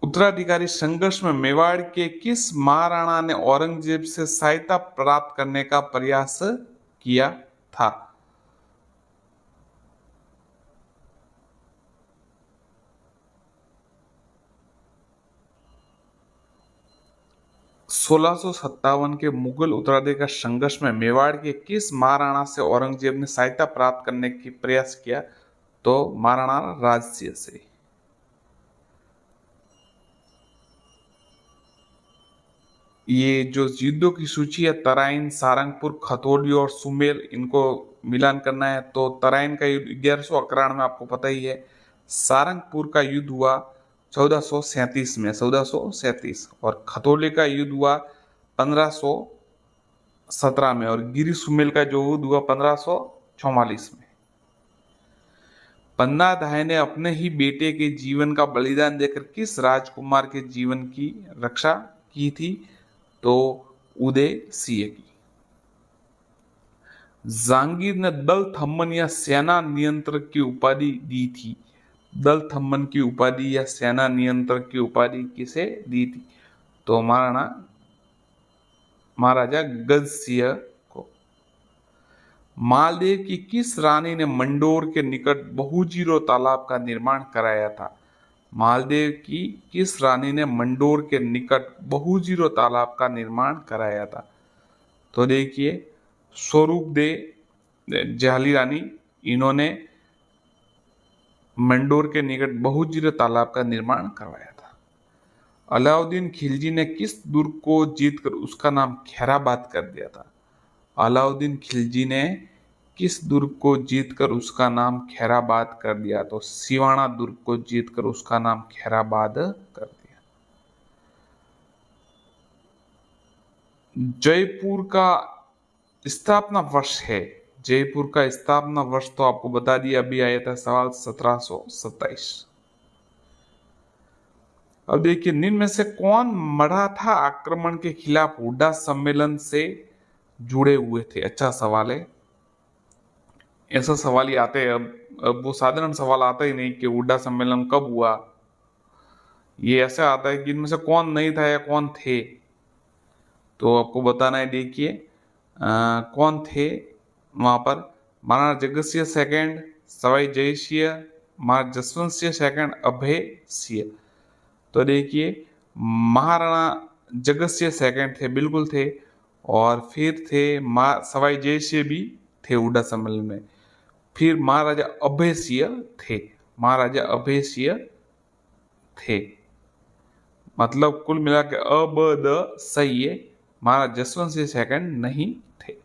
उत्तराधिकारी संघर्ष में मेवाड़ के किस महाराणा ने औरंगजेब से सहायता प्राप्त करने का प्रयास किया था? 1657 के मुगल उत्तराधिकारी संघर्ष में मेवाड़ के किस महाराणा से औरंगजेब ने सहायता प्राप्त करने की प्रयास किया? तो महाराणा राजसिंह से। ये जो युद्धों की सूची है, तराइन, सारंगपुर, खतौली और सुमेल, इनको मिलान करना है। तो तराइन का युद्ध 1191 में, आपको पता ही है। सारंगपुर का युद्ध हुआ 1437 में, 1437, और खतौली का युद्ध हुआ 1517 में, और गिरी सुमेल का जो युद्ध हुआ 1544 में। पन्ना धाय ने अपने ही बेटे के जीवन का बलिदान देकर किस राजकुमार के जीवन की रक्षा की थी? तो उदय सिंह की। जहांगीर ने दल थम्मन या सेना नियंत्रक की उपाधि दी थी? दल थम्मन की उपाधि या सेना नियंत्रक की उपाधि किसे दी थी? तो महाराजा गज सिंह को। मालदेव की किस रानी ने मंडोर के निकट बहुजीरो तालाब का निर्माण कराया था? मालदेव की किस रानी ने मंडोर के निकट बहुजीरो तालाब का निर्माण कराया था? तो देखिए स्वरूप दे जहाली रानी, इन्होंने मंडोर के निकट बहुजीरो तालाब का निर्माण करवाया था। अलाउद्दीन खिलजी ने किस दुर्ग को जीतकर उसका नाम खैराबाद कर दिया था? अलाउद्दीन खिलजी ने किस दुर्ग को जीतकर उसका नाम खैराबाद कर दिया? तो सिवाना दुर्ग को जीतकर उसका नाम खैराबाद कर दिया। जयपुर का स्थापना वर्ष है, जयपुर का स्थापना वर्ष तो आपको बता दिया, अभी आया था सवाल 1727। अब देखिए निम्न में से कौन मराठा आक्रमण के खिलाफ हुड्डा सम्मेलन से जुड़े हुए थे? अच्छा सवाल है, ऐसा सवाल ही आते हैं। अब वो साधारण सवाल आता ही नहीं कि हुड्डा सम्मेलन कब हुआ, ये ऐसा आता है कि इनमें से कौन नहीं था या कौन थे। तो आपको बताना है, देखिए कौन थे वहां पर। Maharana Jagat Singh second, Sawai Jai Singh, Maharana Jaswant Singh second, Abhay Singh. तो देखिए महाराणा जगत सिंह सेकेंड थे, बिल्कुल थे। और फिर थे सवाई जयसिंह भी थे हुड्डा सम्मेलन में। फिर महाराजा अभय सिंह थे, महाराजा अभय सिंह थे। मतलब कुल मिला के अ ब द सही है, महाराज जसवंत सिंह सेकंड नहीं थे।